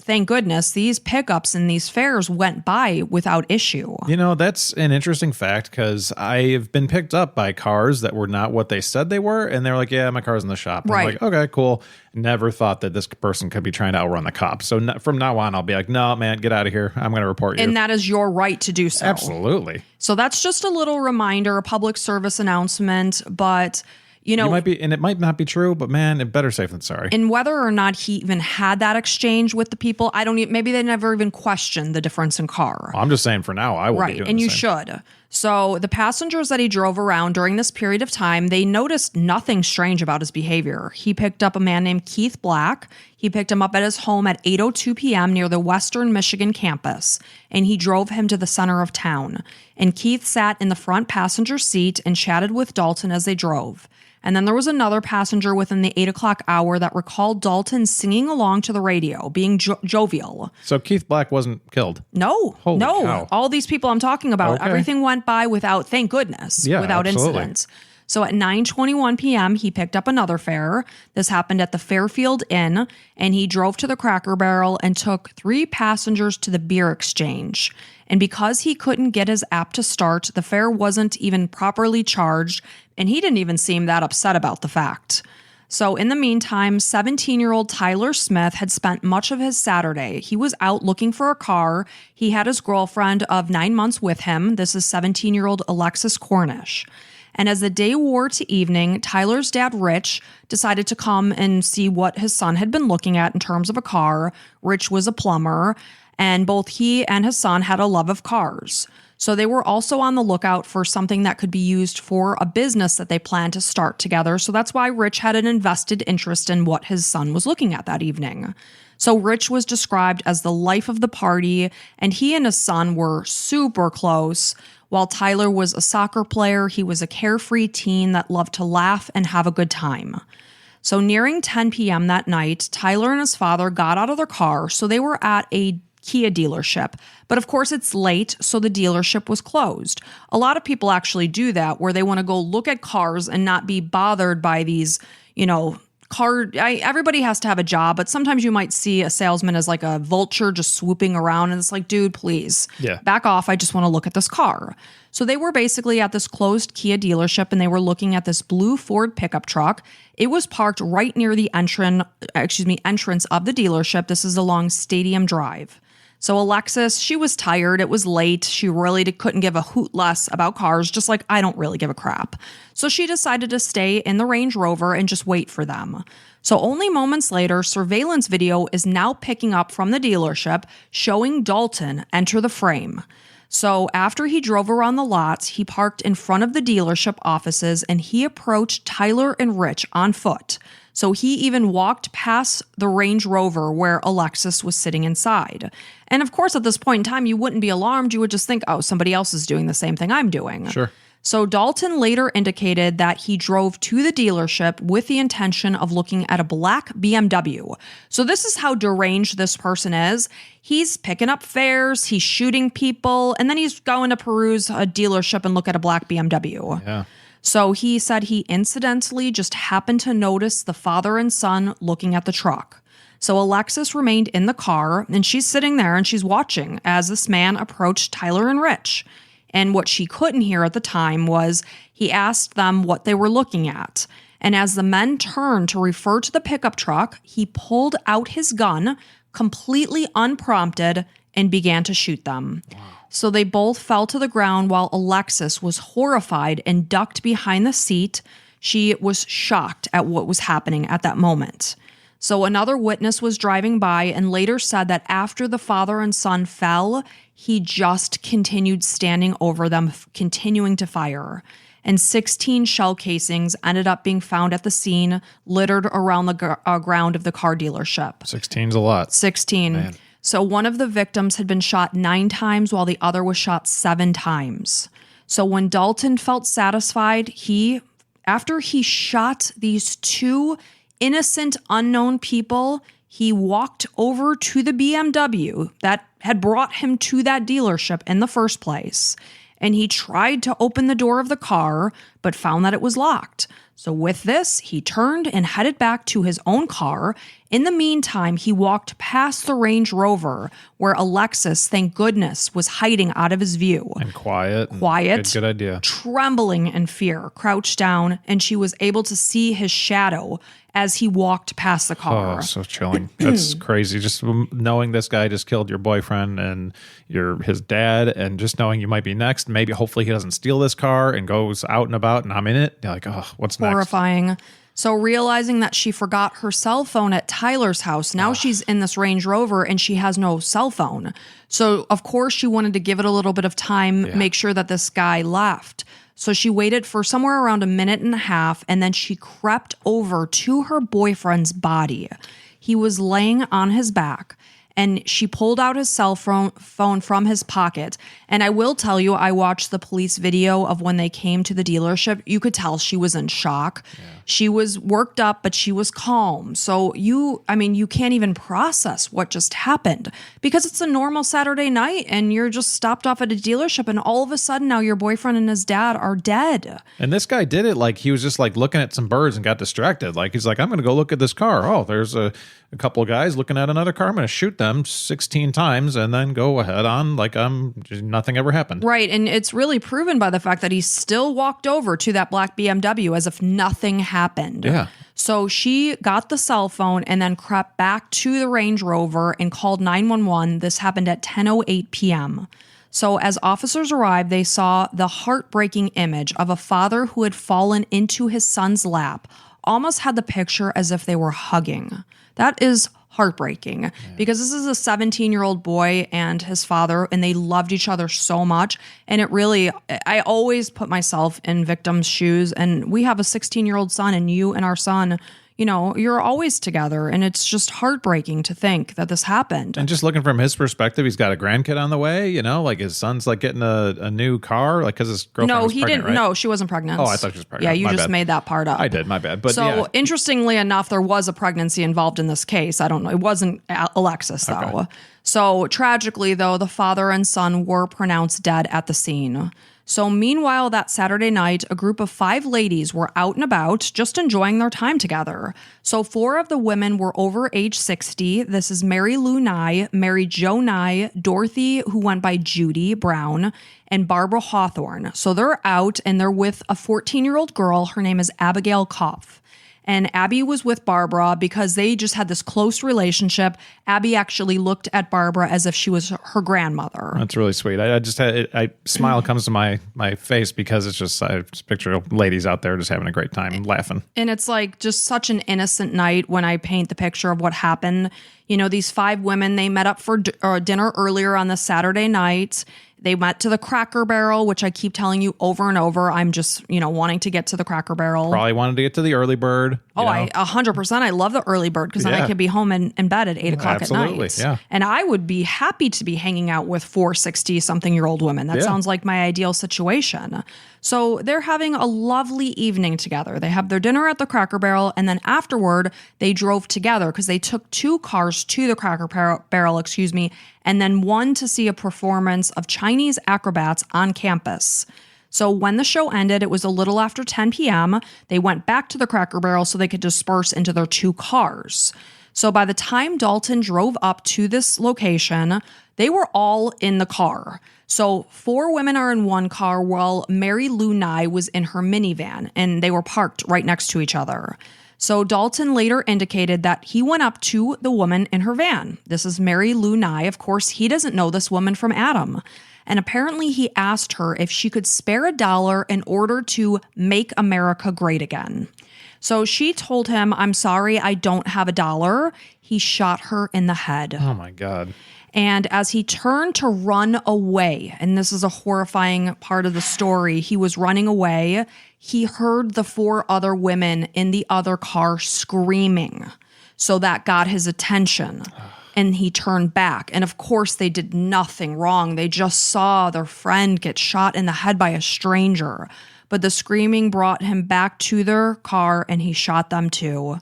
thank goodness, these pickups and these fares went by without issue. That's an interesting fact because I've been picked up by cars that were not what they said they were. And they're like, yeah, my car's in the shop. Right. I'm like, okay, cool. Never thought that this person could be trying to outrun the cops. So from now on, I'll be like, no, man, get out of here. I'm going to report you. And that is your right to do so. Absolutely. So that's just a little reminder, a public service announcement. But it might not be true, but man, it better safe than sorry. And whether or not he even had that exchange with the people, maybe they never even questioned the difference in car. Well, I'm just saying for now, I will be doing Right, and the you same. should. So the passengers that he drove around during this period of time, they noticed nothing strange about his behavior. He picked up a man named Keith Black. He picked him up at his home at 8:02 p.m. near the Western Michigan campus, and he drove him to the center of town. And Keith sat in the front passenger seat and chatted with Dalton as they drove. And then there was another passenger within the 8 o'clock hour that recalled Dalton singing along to the radio, being jovial. So Keith Black wasn't killed? No. Holy cow. All these people I'm talking about, Okay. everything went by without, thank goodness, without absolutely. incidents. So at 9:21 p.m., he picked up another fare. This happened at the Fairfield Inn, and he drove to the Cracker Barrel and took 3 passengers to the beer exchange. And because he couldn't get his app to start, the fare wasn't even properly charged, and he didn't even seem that upset about the fact. So in the meantime, 17-year-old Tyler Smith had spent much of his Saturday. He was out looking for a car. He had his girlfriend of 9 months with him. This is 17-year-old Alexis Cornish. And as the day wore to evening, Tyler's dad, Rich, decided to come and see what his son had been looking at in terms of a car. Rich was a plumber, and both he and his son had a love of cars. So they were also on the lookout for something that could be used for a business that they planned to start together. So that's why Rich had an invested interest in what his son was looking at that evening. So Rich was described as the life of the party, and he and his son were super close. While Tyler was a soccer player, he was a carefree teen that loved to laugh and have a good time. So nearing 10 p.m. that night, Tyler and his father got out of their car, so they were at a Kia dealership. But of course it's late, so the dealership was closed. A lot of people actually do that, where they want to go look at cars and not be bothered by these, everybody has to have a job, but sometimes you might see a salesman as like a vulture just swooping around, and it's like, dude, please back off. I just want to look at this car. So they were basically at this closed Kia dealership, and they were looking at this blue Ford pickup truck. It was parked right near the entrance of the dealership. This is along Stadium Drive. So Alexis, she was tired. It was late. She really couldn't give a hoot less about cars, just like I don't really give a crap. So she decided to stay in the Range Rover and just wait for them. So only moments later, surveillance video is now picking up from the dealership showing Dalton enter the frame. So after he drove around the lots, he parked in front of the dealership offices and he approached Tyler and Rich on foot. So he even walked past the Range Rover where Alexis was sitting inside. And of course, at this point in time, you wouldn't be alarmed. You would just think, oh, somebody else is doing the same thing I'm doing. Sure. So Dalton later indicated that he drove to the dealership with the intention of looking at a black BMW. So this is how deranged this person is. He's picking up fares, he's shooting people, and then he's going to peruse a dealership and look at a black BMW. Yeah. So he said he incidentally just happened to notice the father and son looking at the truck. So Alexis remained in the car, and she's sitting there and she's watching as this man approached Tyler and Rich. And what she couldn't hear at the time was he asked them what they were looking at. And as the men turned to refer to the pickup truck, he pulled out his gun, completely unprompted, and began to shoot them. Wow. So they both fell to the ground while Alexis was horrified and ducked behind the seat. She was shocked at what was happening at that moment. So another witness was driving by and later said that after the father and son fell, he just continued standing over them, continuing to fire. And 16 shell casings ended up being found at the scene, littered around the ground of the car dealership. 16's a lot. 16. Man. So one of the victims had been shot 9 times while the other was shot 7 times. So when Dalton felt satisfied, after he shot these 2 innocent unknown people, he walked over to the BMW that had brought him to that dealership in the first place. And he tried to open the door of the car, but found that it was locked. So with this, he turned and headed back to his own car. In the meantime, he walked past the Range Rover where Alexis, thank goodness, was hiding out of his view. And quiet. Good idea. Trembling in fear, crouched down, and she was able to see his shadow as he walked past the car. Oh, so chilling. That's crazy. Just knowing this guy just killed your boyfriend and his dad, and just knowing you might be next. Maybe, hopefully, he doesn't steal this car and goes out and about and I'm in it. You're like, oh, what's next? Horrifying. So realizing that she forgot her cell phone at Tyler's house, now she's in this Range Rover and she has no cell phone. So, of course, she wanted to give it a little bit of time, make sure that this guy left. So she waited for somewhere around a minute and a half, and then she crept over to her boyfriend's body. He was laying on his back, and she pulled out his cell phone from his pocket. And I will tell you, I watched the police video of when they came to the dealership. You could tell she was in shock. Yeah. She was worked up, but she was calm. So you can't even process what just happened because it's a normal Saturday night and you're just stopped off at a dealership and all of a sudden now your boyfriend and his dad are dead. And this guy did it like he was just like looking at some birds and got distracted. Like he's like, I'm going to go look at this car. Oh, there's a couple of guys looking at another car. I'm going to shoot them 16 times and then go ahead on like nothing ever happened. Right. And it's really proven by the fact that he still walked over to that black BMW as if nothing happened. Yeah. So she got the cell phone and then crept back to the Range Rover and called 911. This happened at 10:08 p.m. So as officers arrived, they saw the heartbreaking image of a father who had fallen into his son's lap, almost had the picture as if they were hugging. That is heartbreaking because this is a 17-year-old boy and his father, and they loved each other so much. And I always put myself in victims' shoes, and we have a 16-year-old son, and you and our son, you're always together, and it's just heartbreaking to think that this happened. And just looking from his perspective, he's got a grandkid on the way, like his son's like getting a new car, like because his girlfriend was pregnant, right? No, she wasn't pregnant. Oh, I thought she was pregnant. Yeah, you my just bad. made that part up. I did, my bad. But so interestingly enough, there was a pregnancy involved in this case. I don't know. It wasn't Alexis, though. Okay. So tragically, though, the father and son were pronounced dead at the scene. So meanwhile, that Saturday night, a group of 5 ladies were out and about, just enjoying their time together. So 4 of the women were over age 60. This is Mary Lou Nye, Mary Jo Nye, Dorothy, who went by Judy Brown, and Barbara Hawthorne. So they're out and they're with a 14-year-old girl. Her name is Abigail Kopf. And Abby was with Barbara because they just had this close relationship. Abby actually looked at Barbara as if she was her grandmother. That's really sweet. I just had smile comes to my face because I just picture ladies out there just having a great time and laughing. And it's like just such an innocent night when I paint the picture of what happened. These 5 women, they met up for dinner earlier on the Saturday night. They went to the Cracker Barrel, which I keep telling you over and over. I'm just, wanting to get to the Cracker Barrel. Probably wanted to get to the early bird. Oh, 100%. I love the early bird because then I could be home in bed at 8 o'clock at night. Yeah. And I would be happy to be hanging out with 4 60-something-year-old women. That sounds like my ideal situation. So they're having a lovely evening together. They have their dinner at the Cracker Barrel, and then afterward, they drove together because they took 2 cars to the Cracker Barrel, and then one to see a performance of Chinese acrobats on campus. So when the show ended, it was a little after 10 p.m. They went back to the Cracker Barrel so they could disperse into their 2 cars. So by the time Dalton drove up to this location, they were all in the car. So 4 women are in one car while Mary Lou Nye was in her minivan, and they were parked right next to each other. So Dalton later indicated that he went up to the woman in her van. This is Mary Lou Nye. Of course, he doesn't know this woman from Adam. And apparently he asked her if she could spare $1 in order to make America great again. So she told him, "I'm sorry, I don't have $1." He shot her in the head. Oh my God. And as he turned to run away, and this is a horrifying part of the story, he was running away. He heard the 4 other women in the other car screaming. So that got his attention. And he turned back. And of course, they did nothing wrong. They just saw their friend get shot in the head by a stranger. But the screaming brought him back to their car, and he shot them too.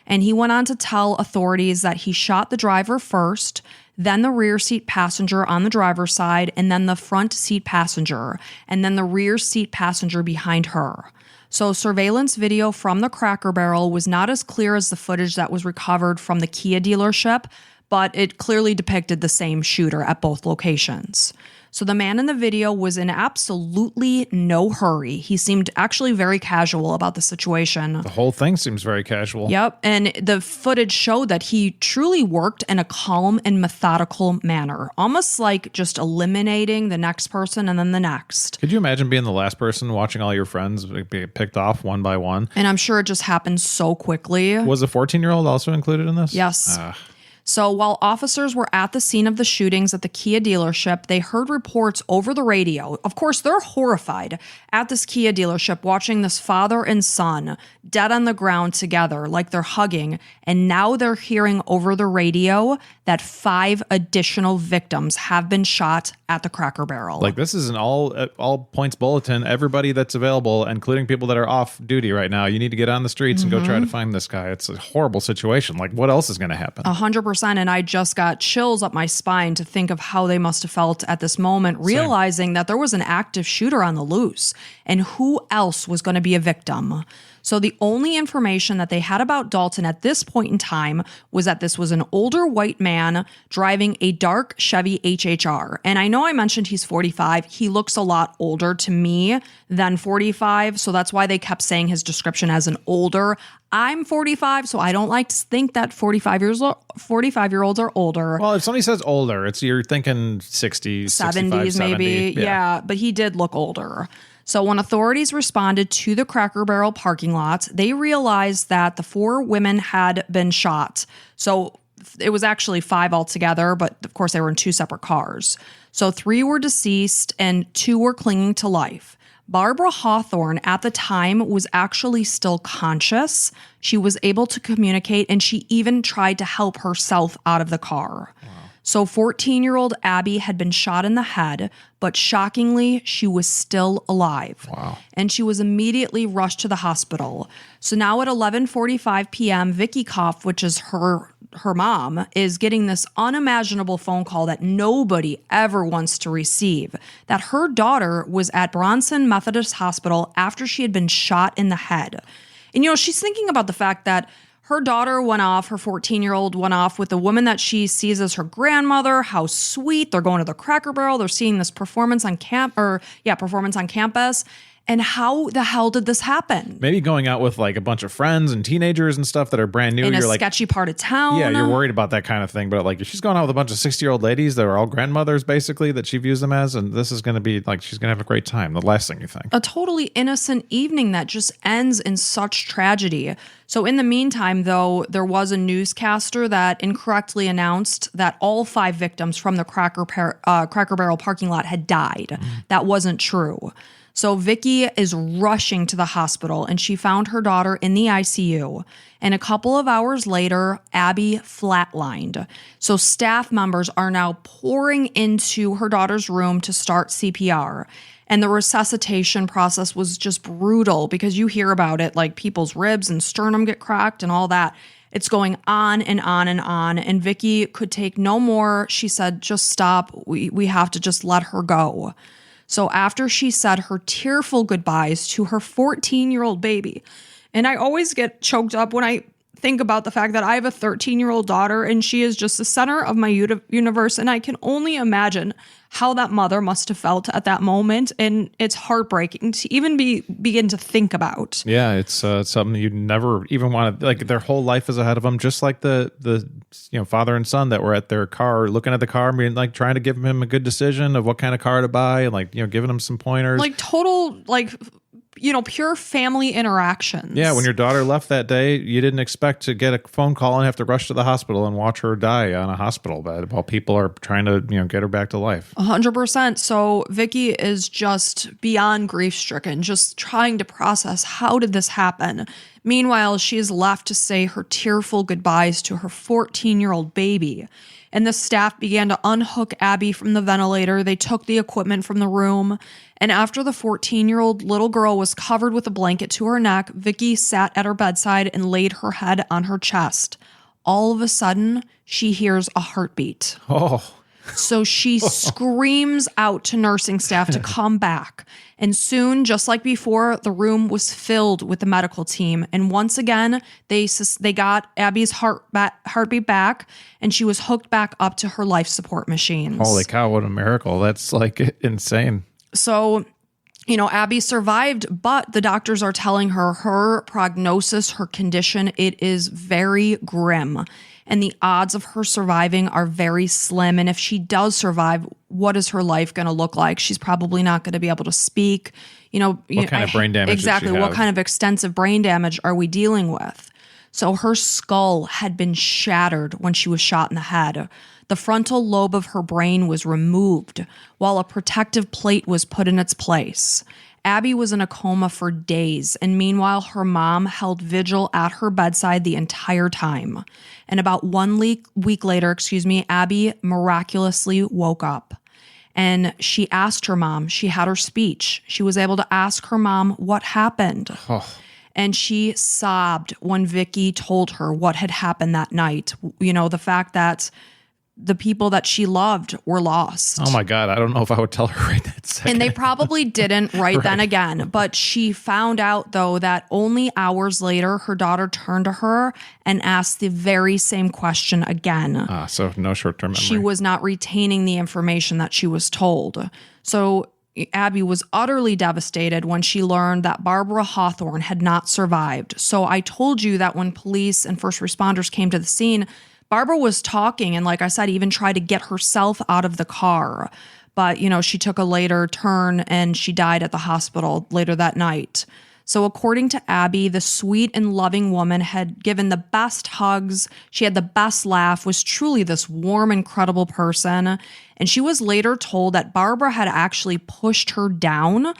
And he went on to tell authorities that he shot the driver first, then the rear seat passenger on the driver's side, and then the front seat passenger, and then the rear seat passenger behind her. So surveillance video from the Cracker Barrel was not as clear as the footage that was recovered from the Kia dealership, but it clearly depicted the same shooter at both locations. So the man in the video was in absolutely no hurry. He seemed actually very casual about the situation. The whole thing seems very casual. Yep, and the footage showed that he truly worked in a calm and methodical manner, almost like just eliminating the next person and then the next. Could you imagine being the last person watching all your friends be picked off one by one? And I'm sure it just happened so quickly. Was a 14-year-old also included in this? Yes. So while officers were at the scene of the shootings at the Kia dealership, they heard reports over the radio. Of course, they're horrified at this Kia dealership watching this father and son dead on the ground together like they're hugging. And now they're hearing over the radio that 5 additional victims have been shot at the Cracker Barrel. Like, this is an all points bulletin. Everybody that's available, including people that are off duty right now, you need to get on the streets and go try to find this guy. It's a horrible situation. Like, what else is going to happen? 100%. And I just got chills up my spine to think of how they must have felt at this moment, realizing that there was an active shooter on the loose and who else was going to be a victim. So the only information that they had about Dalton at this point in time was that this was an older white man driving a dark Chevy HHR. And I know I mentioned he's 45. He looks a lot older to me than 45. So that's why they kept saying his description as an older. I'm 45, so I don't like to think that 45-year-olds are older. Well, if somebody says older, you're thinking 60s, 70s maybe. 70. Yeah, but he did look older. So when authorities responded to the Cracker Barrel parking lot, they realized that the 4 women had been shot. So it was actually 5 altogether, but of course they were in 2 separate cars. So 3 were deceased and 2 were clinging to life. Barbara Hawthorne at the time was actually still conscious. She was able to communicate, and she even tried to help herself out of the car. Wow. So 14-year-old Abby had been shot in the head, but shockingly, she was still alive. Wow. And she was immediately rushed to the hospital. So now at 11:45 p.m., Vicky Koff, which is her mom, is getting this unimaginable phone call that nobody ever wants to receive, that her daughter was at Bronson Methodist Hospital after she had been shot in the head. And, she's thinking about the fact that her daughter went off, her 14-year-old went off with a woman that she sees as her grandmother. How sweet. They're going to the Cracker Barrel. They're seeing this performance on campus. And how the hell did this happen? Maybe going out with like a bunch of friends and teenagers and stuff that are brand new. In you're a like, sketchy part of town. Yeah, you're worried about that kind of thing. But like, if she's going out with a bunch of 60-year-old ladies that are all grandmothers, basically, that she views them as, and this is going to be like, she's going to have a great time. The last thing you think. A totally innocent evening that just ends in such tragedy. So in the meantime, though, there was a newscaster that incorrectly announced that all 5 victims from the Cracker Barrel parking lot had died. That wasn't true. So Vicky is rushing to the hospital, and she found her daughter in the ICU. And a couple of hours later, Abby flatlined. So staff members are now pouring into her daughter's room to start CPR. And the resuscitation process was just brutal, because you hear about it, like people's ribs and sternum get cracked and all that. It's going on and on and on. And Vicky could take no more. She said, just stop. We have to just let her go. So after she said her tearful goodbyes to her 14-year-old baby, and I always get choked up when I think about the fact that I have a 13-year-old daughter, and she is just the center of my universe, and I can only imagine how that mother must have felt at that moment, and it's heartbreaking to even begin to think about. Yeah, it's something you never even want to, like, their whole life is ahead of them, just like the father and son that were at their car, looking at the car, being like trying to give him a good decision of what kind of car to buy, and like, giving him some pointers. Like total, pure family interactions. Yeah, when your daughter left that day, you didn't expect to get a phone call and have to rush to the hospital and watch her die on a hospital bed while people are trying to, get her back to life. 100%. So Vicky is just beyond grief-stricken, just trying to process, how did this happen? Meanwhile, she is left to say her tearful goodbyes to her 14-year-old baby. And the staff began to unhook Abby from the ventilator. They took the equipment from the room. And after the 14-year-old little girl was covered with a blanket to her neck, Vicky sat at her bedside and laid her head on her chest, all of a sudden she hears a heartbeat. Oh. So she screams out to nursing staff to come back. And soon, just like before, the room was filled with the medical team. And once again, they got Abby's heartbeat back, and she was hooked back up to her life support machines. Holy cow, what a miracle. That's like insane. So, Abby survived, but the doctors are telling her prognosis, her condition, it is very grim. And the odds of her surviving are very slim. And if she does survive, what is her life going to look like? She's probably not going to be able to speak. What kind of brain damage exactly. does she have? What kind of extensive brain damage are we dealing with? So her skull had been shattered when she was shot in the head. The frontal lobe of her brain was removed, while a protective plate was put in its place. Abby was in a coma for days, and meanwhile, her mom held vigil at her bedside the entire time. And about 1 week later, Abby miraculously woke up. And she asked her mom, she had her speech. She was able to ask her mom what happened. Oh. And she sobbed when Vicky told her what had happened that night. The fact that the people that she loved were lost. Oh my God. I don't know if I would tell her right that second. And they probably didn't right then again. But she found out, though, that only hours later, her daughter turned to her and asked the very same question again. So no short-term memory. She was not retaining the information that she was told. So Abby was utterly devastated when she learned that Barbara Hawthorne had not survived. So I told you that when police and first responders came to the scene, Barbara was talking and, like I said, even tried to get herself out of the car. But, she took a later turn and she died at the hospital later that night. So according to Abby, the sweet and loving woman had given the best hugs. She had the best laugh, was truly this warm, incredible person. And she was later told that Barbara had actually pushed her down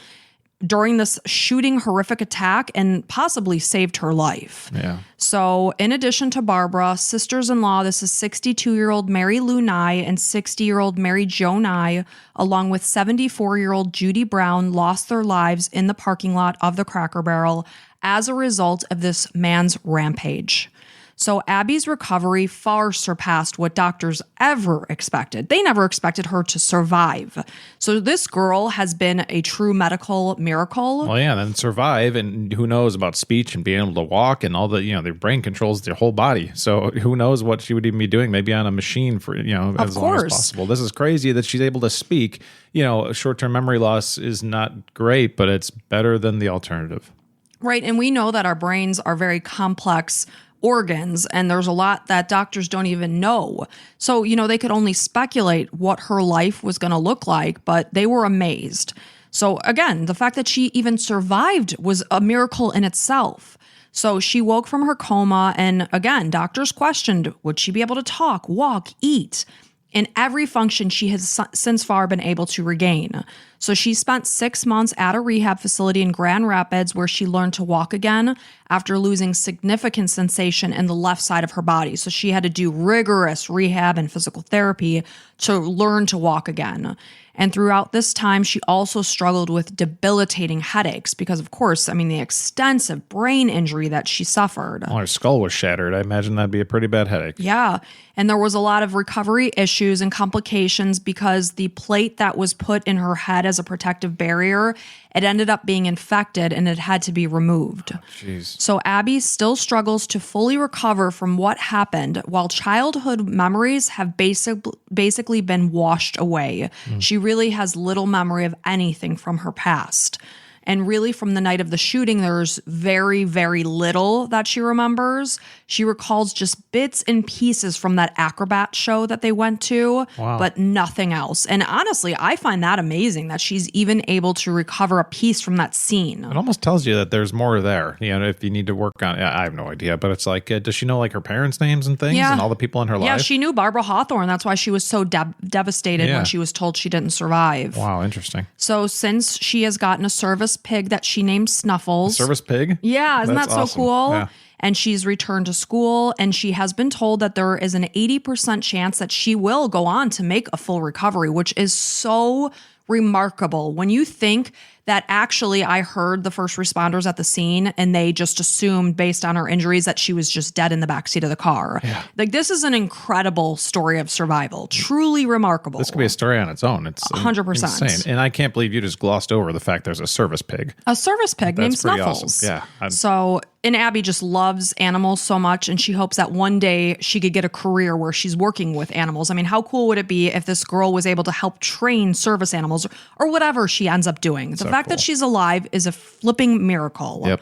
during this shooting horrific attack and possibly saved her life. Yeah. So in addition to Barbara, sisters-in-law, this is 62-year-old Mary Lou Nye and 60-year-old Mary Jo Nye, along with 74-year-old Judy Brown, lost their lives in the parking lot of the Cracker Barrel as a result of this man's rampage. So Abby's recovery far surpassed what doctors ever expected. They never expected her to survive. So this girl has been a true medical miracle. Well, yeah, then survive, and who knows about speech and being able to walk and all the, their brain controls their whole body. So who knows what she would even be doing, maybe on a machine for, as long as possible. This is crazy that she's able to speak. Short-term memory loss is not great, but it's better than the alternative. Right, and we know that our brains are very complex organs, and there's a lot that doctors don't even know. So, they could only speculate what her life was going to look like, but they were amazed. So again, the fact that she even survived was a miracle in itself. So she woke from her coma, and again, doctors questioned, would she be able to talk, walk, eat? In every function she has since far been able to regain. So she spent 6 months at a rehab facility in Grand Rapids where she learned to walk again after losing significant sensation in the left side of her body. So she had to do rigorous rehab and physical therapy to learn to walk again. And throughout this time, she also struggled with debilitating headaches because, of course, the extensive brain injury that she suffered. Well, her skull was shattered. I imagine that'd be a pretty bad headache. Yeah. And there was a lot of recovery issues and complications because the plate that was put in her head as a protective barrier, it ended up being infected and it had to be removed. Jeez. So Abby still struggles to fully recover from what happened, while childhood memories have basically been washed away. She really has little memory of anything from her past. And really, from the night of the shooting, there's very, very little that she remembers. She recalls just bits and pieces from that acrobat show that they went to, but nothing else. And honestly, I find that amazing that she's even able to recover a piece from that scene. It almost tells you that there's more there. If you need to work on it. I have no idea, but it's like, does she know like her parents' names and things and all the people in her life? Yeah, she knew Barbara Hawthorne. That's why she was so devastated when she was told she didn't survive. Wow, interesting. So since she has gotten a service pig that she named Snuffles. Service pig? Yeah, isn't That's that so awesome. cool? Yeah. And she's returned to school, and she has been told that there is an 80% chance that she will go on to make a full recovery, which is so remarkable when you think that actually I heard the first responders at the scene and they just assumed based on her injuries that she was just dead in the backseat of the car. Yeah. Like, this is an incredible story of survival. Truly remarkable. This could be a story on its own. It's 100%. insane. And I can't believe you just glossed over the fact there's a service pig. A service pig named That's pretty Snuffles. awesome. Yeah. So, and Abby just loves animals so much, and she hopes that one day she could get a career where she's working with animals. I mean, how cool would it be if this girl was able to help train service animals or whatever she ends up doing? The fact that she's alive is a flipping miracle. Yep.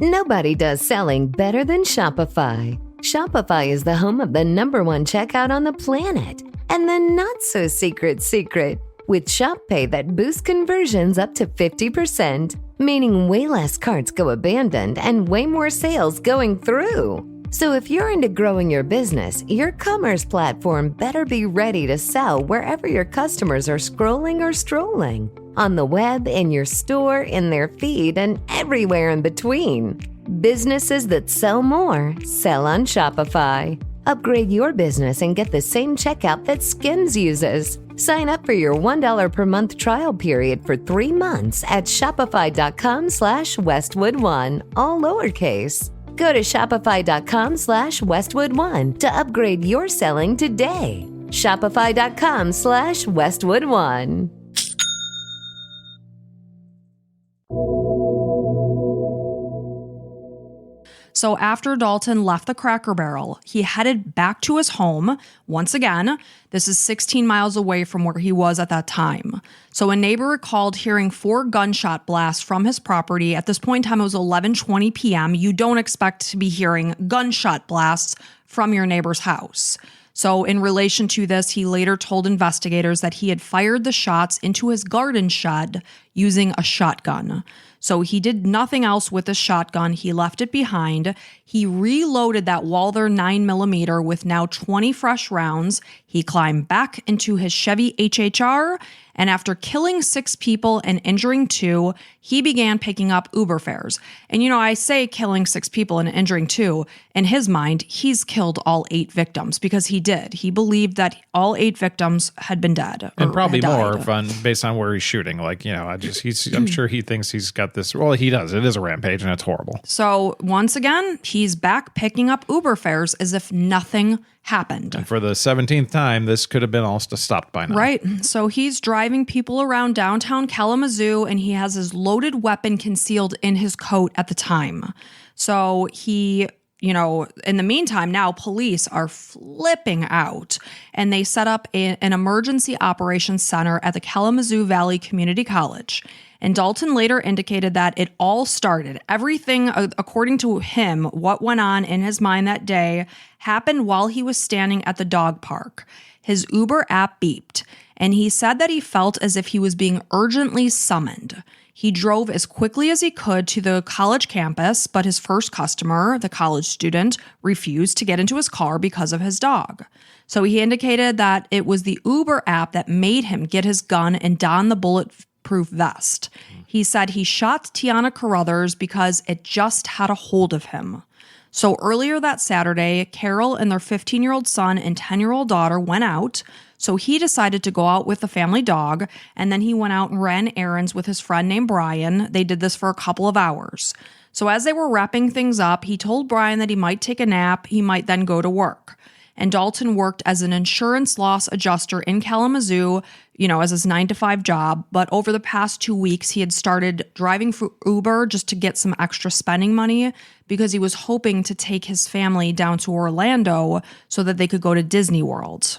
Nobody does selling better than Shopify. Shopify is the home of the #1 checkout on the planet. And the not-so-secret secret, with Shop Pay that boosts conversions up to 50%, meaning way less carts go abandoned and way more sales going through. So if you're into growing your business, your commerce platform better be ready to sell wherever your customers are scrolling or strolling. On the web, in your store, in their feed, and everywhere in between. Businesses that sell more, sell on Shopify. Upgrade your business and get the same checkout that Skims uses. Sign up for your $1 per month trial period for 3 months at shopify.com/Westwood1, all lowercase. Go to shopify.com/Westwood1 to upgrade your selling today. Shopify.com/Westwood1. So after Dalton left the Cracker Barrel, he headed back to his home. Once again, this is 16 miles away from where he was at that time. So a neighbor recalled hearing 4 gunshot blasts from his property. At this point in time, it was 11:20 p.m. You don't expect to be hearing gunshot blasts from your neighbor's house. So in relation to this, he later told investigators that he had fired the shots into his garden shed using a shotgun. So he did nothing else with the shotgun. He left it behind. He reloaded that Walther 9mm with now 20 fresh rounds. He climbed back into his Chevy HHR, and after killing 6 people and injuring 2, he began picking up Uber fares. And I say killing 6 people and injuring 2. In his mind, he's killed all 8 victims because he did. He believed that all 8 victims had been dead. And probably more based on where he's shooting. I'm sure he thinks he's got this. Well, he does. It is a rampage and it's horrible. So once again, he's back picking up Uber fares as if nothing happened. And for the 17th time, this could have been all stopped by now. Right. So he's driving people around downtown Kalamazoo, and he has his loaded weapon concealed in his coat at the time. So he, in the meantime, now police are flipping out, and they set up an emergency operations center at the Kalamazoo Valley Community College. And Dalton later indicated that it all started. Everything, according to him, what went on in his mind that day happened while he was standing at the dog park. His Uber app beeped, and he said that he felt as if he was being urgently summoned. He drove as quickly as he could to the college campus, but his first customer, the college student, refused to get into his car because of his dog. So he indicated that it was the Uber app that made him get his gun and don the bulletproof vest. He said he shot Tiana Carruthers because it just had a hold of him. So earlier that Saturday, Carol and their 15-year-old son and 10-year-old daughter went out. So he decided to go out with the family dog, and then he went out and ran errands with his friend named Brian. They did this for a couple of hours. So as they were wrapping things up, he told Brian that he might take a nap. He might then go to work. And Dalton worked as an insurance loss adjuster in Kalamazoo, as his 9-to-5 job. But over the past 2 weeks, he had started driving for Uber just to get some extra spending money because he was hoping to take his family down to Orlando so that they could go to Disney World.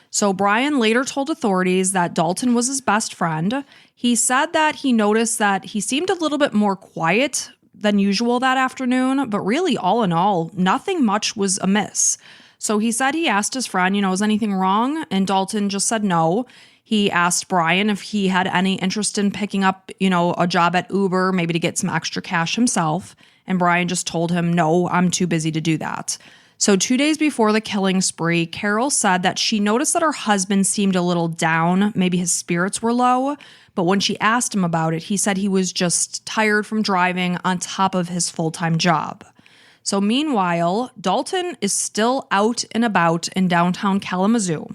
So Brian later told authorities that Dalton was his best friend. He said that he noticed that he seemed a little bit more quiet than usual that afternoon, but really, all in all, nothing much was amiss. So he said he asked his friend, is anything wrong? And Dalton just said no. He asked Brian if he had any interest in picking up, a job at Uber, maybe to get some extra cash himself. And Brian just told him, no, I'm too busy to do that. So 2 days before the killing spree, Carol said that she noticed that her husband seemed a little down. Maybe his spirits were low. But when she asked him about it, he said he was just tired from driving on top of his full-time job. So meanwhile, Dalton is still out and about in downtown Kalamazoo,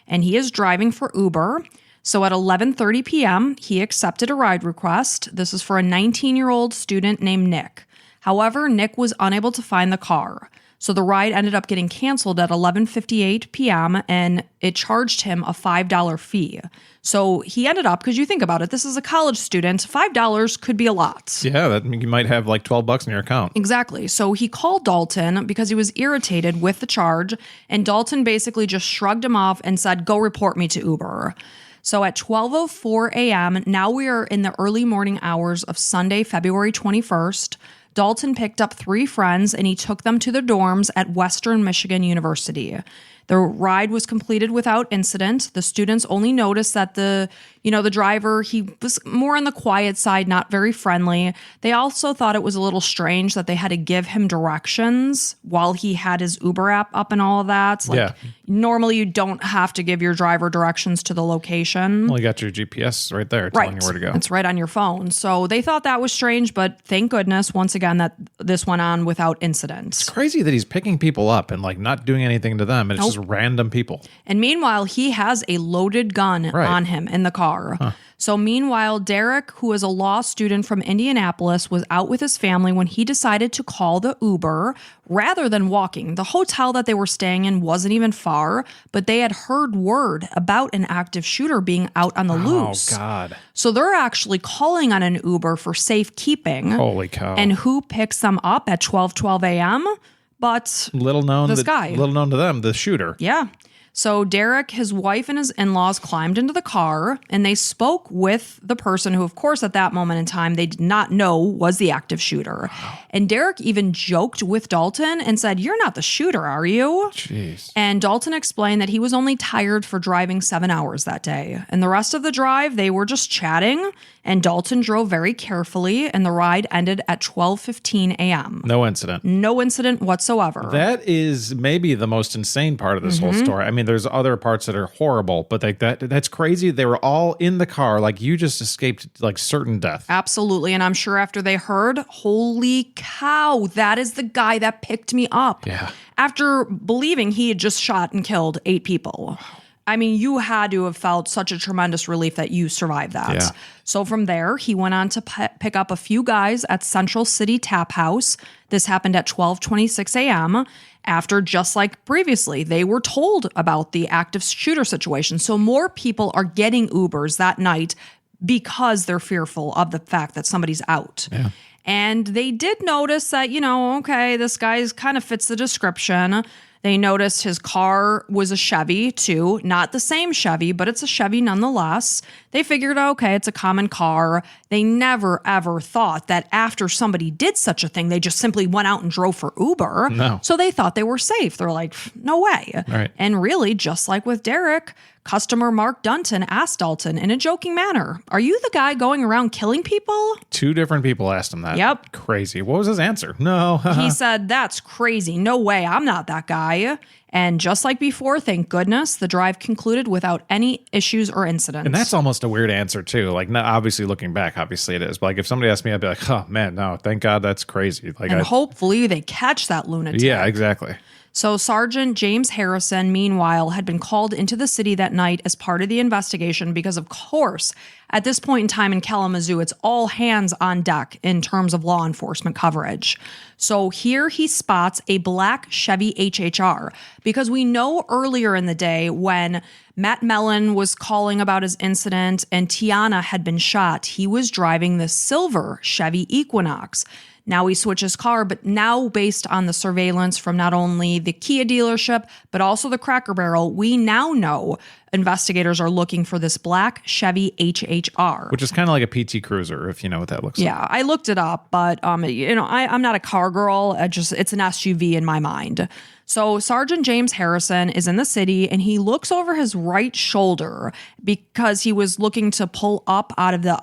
and he is driving for Uber. So at 11:30 p.m., he accepted a ride request. This is for a 19-year-old student named Nick. However, Nick was unable to find the car. So the ride ended up getting canceled at 11:58 p.m. and it charged him a $5 fee. So he ended up, because you think about it, this is a college student, $5 could be a lot. Yeah, that you might have like $12 in your account. Exactly. So he called Dalton because he was irritated with the charge, and Dalton basically just shrugged him off and said, "Go report me to Uber." So at 12:04 a.m., now we are in the early morning hours of Sunday, February 21st, Dalton picked up 3 friends and he took them to their dorms at Western Michigan University. The ride was completed without incident. The students only noticed that the driver, he was more on the quiet side, not very friendly. They also thought it was a little strange that they had to give him directions while he had his Uber app up and all of that. Normally you don't have to give your driver directions to the location. Well, you got your GPS right there telling you where to go. It's right on your phone. So they thought that was strange, but thank goodness, once again, that this went on without incident. It's crazy that he's picking people up and like not doing anything to them. It's just random people. And meanwhile, he has a loaded gun on him in the car. So meanwhile, Derek, who is a law student from Indianapolis, was out with his family when he decided to call the Uber rather than walking. The hotel that they were staying in wasn't even far, but they had heard word about an active shooter being out on the loose. Oh, God. So they're actually calling on an Uber for safekeeping. Holy cow. And who picks them up at 12:12 a.m.? But little known to them, the shooter. Yeah. So Derek, his wife, and his in-laws climbed into the car, and they spoke with the person who, of course, at that moment in time, they did not know was the active shooter. Wow. And Derek even joked with Dalton and said, "You're not the shooter, are you?" Jeez. And Dalton explained that he was only tired for driving 7 hours that day. And the rest of the drive, they were just chatting, and Dalton drove very carefully, and the ride ended at 12:15 a.m. No incident. No incident whatsoever. That is maybe the most insane part of this whole story. I mean, there's other parts that are horrible, but like that's crazy. They were all in the car, like you just escaped like certain death. Absolutely. And I'm sure after they heard, holy cow, that is the guy that picked me up. Yeah. After believing he had just shot and killed 8 people. I mean, you had to have felt such a tremendous relief that you survived that. Yeah. So from there, he went on to pick up a few guys at Central City Tap House. This happened at 12:26 a.m. after, just like previously, they were told about the active shooter situation. So more people are getting Ubers that night because they're fearful of the fact that somebody's out. Yeah. And they did notice that, okay, this guy kind of fits the description. They noticed his car was a Chevy too, not the same Chevy, but it's a Chevy nonetheless. They figured, okay, it's a common car. They never, ever thought that after somebody did such a thing, they just simply went out and drove for Uber. No. So they thought they were safe. They're like, no way. Right. And really, just like with Derek, customer Mark Dunton asked Dalton in a joking manner, "Are you the guy going around killing people?" 2 different people asked him that. Yep. Crazy. What was his answer? No. He said, "That's crazy. No way. I'm not that guy." And just like before, thank goodness, the drive concluded without any issues or incidents. And that's almost a weird answer too. Like, not obviously looking back, obviously it is. But like, if somebody asked me, I'd be like, "Oh man, no, thank God, that's crazy." Like, and hopefully they catch that lunatic. Yeah, exactly. So Sergeant James Harrison, meanwhile, had been called into the city that night as part of the investigation because, of course, at this point in time in Kalamazoo, it's all hands on deck in terms of law enforcement coverage. So here he spots a black Chevy HHR because we know earlier in the day when Matt Mellon was calling about his incident and Tiana had been shot, he was driving the silver Chevy Equinox. Now he switches car, but now based on the surveillance from not only the Kia dealership, but also the Cracker Barrel, we now know investigators are looking for this black Chevy HHR. Which is kind of like a PT Cruiser, if you know what that looks like. Yeah, I looked it up, but I'm not a car girl. It's an SUV in my mind. So Sergeant James Harrison is in the city and he looks over his right shoulder because he was looking to pull up out of the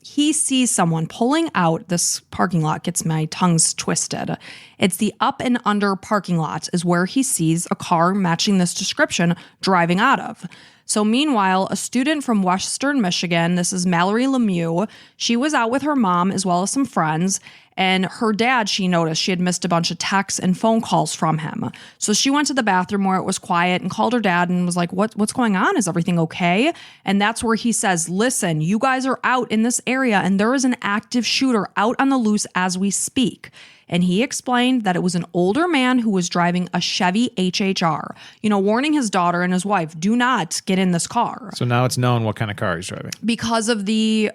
he sees someone pulling out. This parking lot gets my tongues twisted. It's the up and under parking lot is where he sees a car matching this description driving out of. So meanwhile, a student from Western Michigan, this is Mallory Lemieux, she was out with her mom as well as some friends. And her dad, she noticed she had missed a bunch of texts and phone calls from him. So she went to the bathroom where it was quiet and called her dad and was like, what's going on? Is everything okay? And that's where he says, listen, you guys are out in this area and there is an active shooter out on the loose as we speak. And he explained that it was an older man who was driving a Chevy HHR, warning his daughter and his wife, do not get in this car. So now it's known what kind of car he's driving. Because of the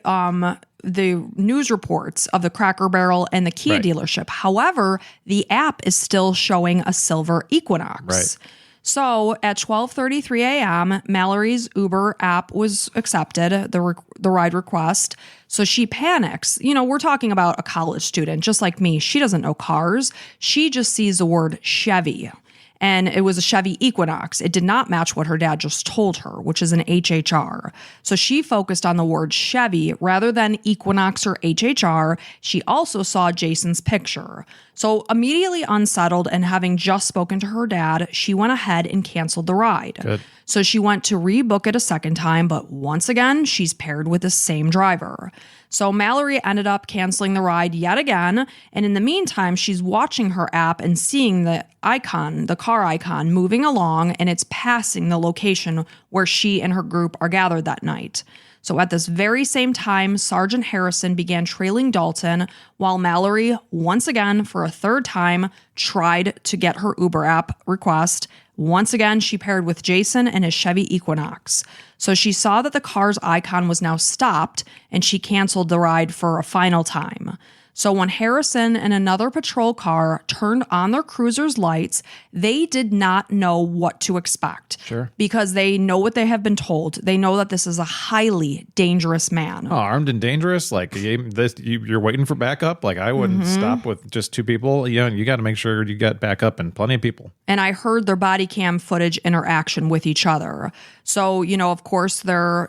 news reports of the Cracker Barrel and the Kia dealership. However, the app is still showing a silver Equinox. Right. So at 12:33 a.m., Mallory's Uber app was accepted, the ride request. So she panics. We're talking about a college student, just like me. She doesn't know cars. She just sees the word Chevy. And it was a Chevy Equinox. It did not match what her dad just told her, which is an HHR. So she focused on the word Chevy rather than Equinox or HHR. She also saw Jason's picture. So immediately unsettled and having just spoken to her dad, she went ahead and canceled the ride. Good. So she went to rebook it a second time, but once again, she's paired with the same driver. So Mallory ended up canceling the ride yet again. And in the meantime, she's watching her app and seeing the icon, the car icon, moving along, and it's passing the location where she and her group are gathered that night. So at this very same time, Sergeant Harrison began trailing Dalton while Mallory, once again, for a third time, tried to get her Uber app request. Once again, she paired with Jason and his Chevy Equinox. So she saw that the car's icon was now stopped and she canceled the ride for a final time. So when Harrison and another patrol car turned on their cruiser's lights, they did not know what to expect. Sure. Because they know what they have been told. They know that this is a highly dangerous man. Oh, armed and dangerous? Like, you're waiting for backup? Like, I wouldn't stop with just two people. You got to make sure you got backup and plenty of people. And I heard their body cam footage interaction with each other. So, of course, they're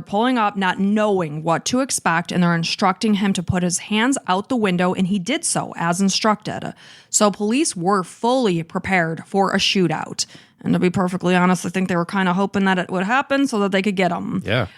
pulling up, not knowing what to expect, and they're instructing him to put his hands out the window, and he did so as instructed. So police were fully prepared for a shootout. And to be perfectly honest, I think they were kind of hoping that it would happen so that they could get him. Yeah.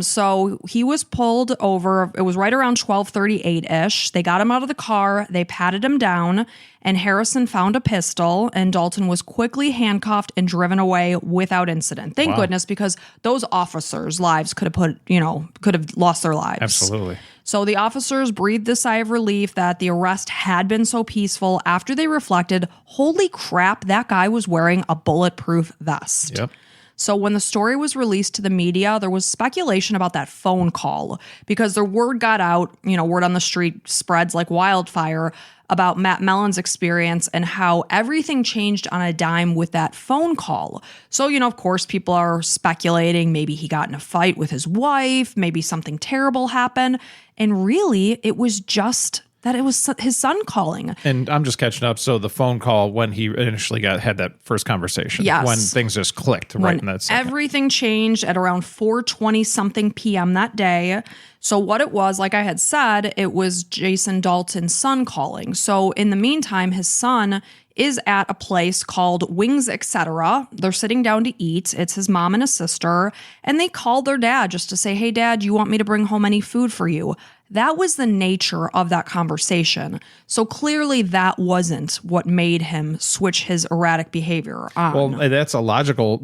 So he was pulled over. It was right around 12:38-ish. They got him out of the car. They patted him down, and Harrison found a pistol, and Dalton was quickly handcuffed and driven away without incident. Thank goodness, because those officers' lives could have lost their lives. Absolutely. So the officers breathed a sigh of relief that the arrest had been so peaceful after they reflected, holy crap, that guy was wearing a bulletproof vest. Yep. So when the story was released to the media, there was speculation about that phone call because the word got out, word on the street spreads like wildfire about Matt Mellon's experience and how everything changed on a dime with that phone call. So, of course, people are speculating maybe he got in a fight with his wife, maybe something terrible happened. And really, it was just that it was his son calling. And I'm just catching up. So the phone call when he initially had that first conversation, yes, when things just clicked right in that second. Everything changed at around 4:20 something p.m. that day. So what it was, like I had said, it was Jason Dalton's son calling. So in the meantime, his son is at a place called Wings, Etc. They're sitting down to eat. It's his mom and his sister. And they called their dad just to say, hey, Dad, you want me to bring home any food for you? That was the nature of that conversation. So clearly that wasn't what made him switch his erratic behavior on. Well, that's a logical,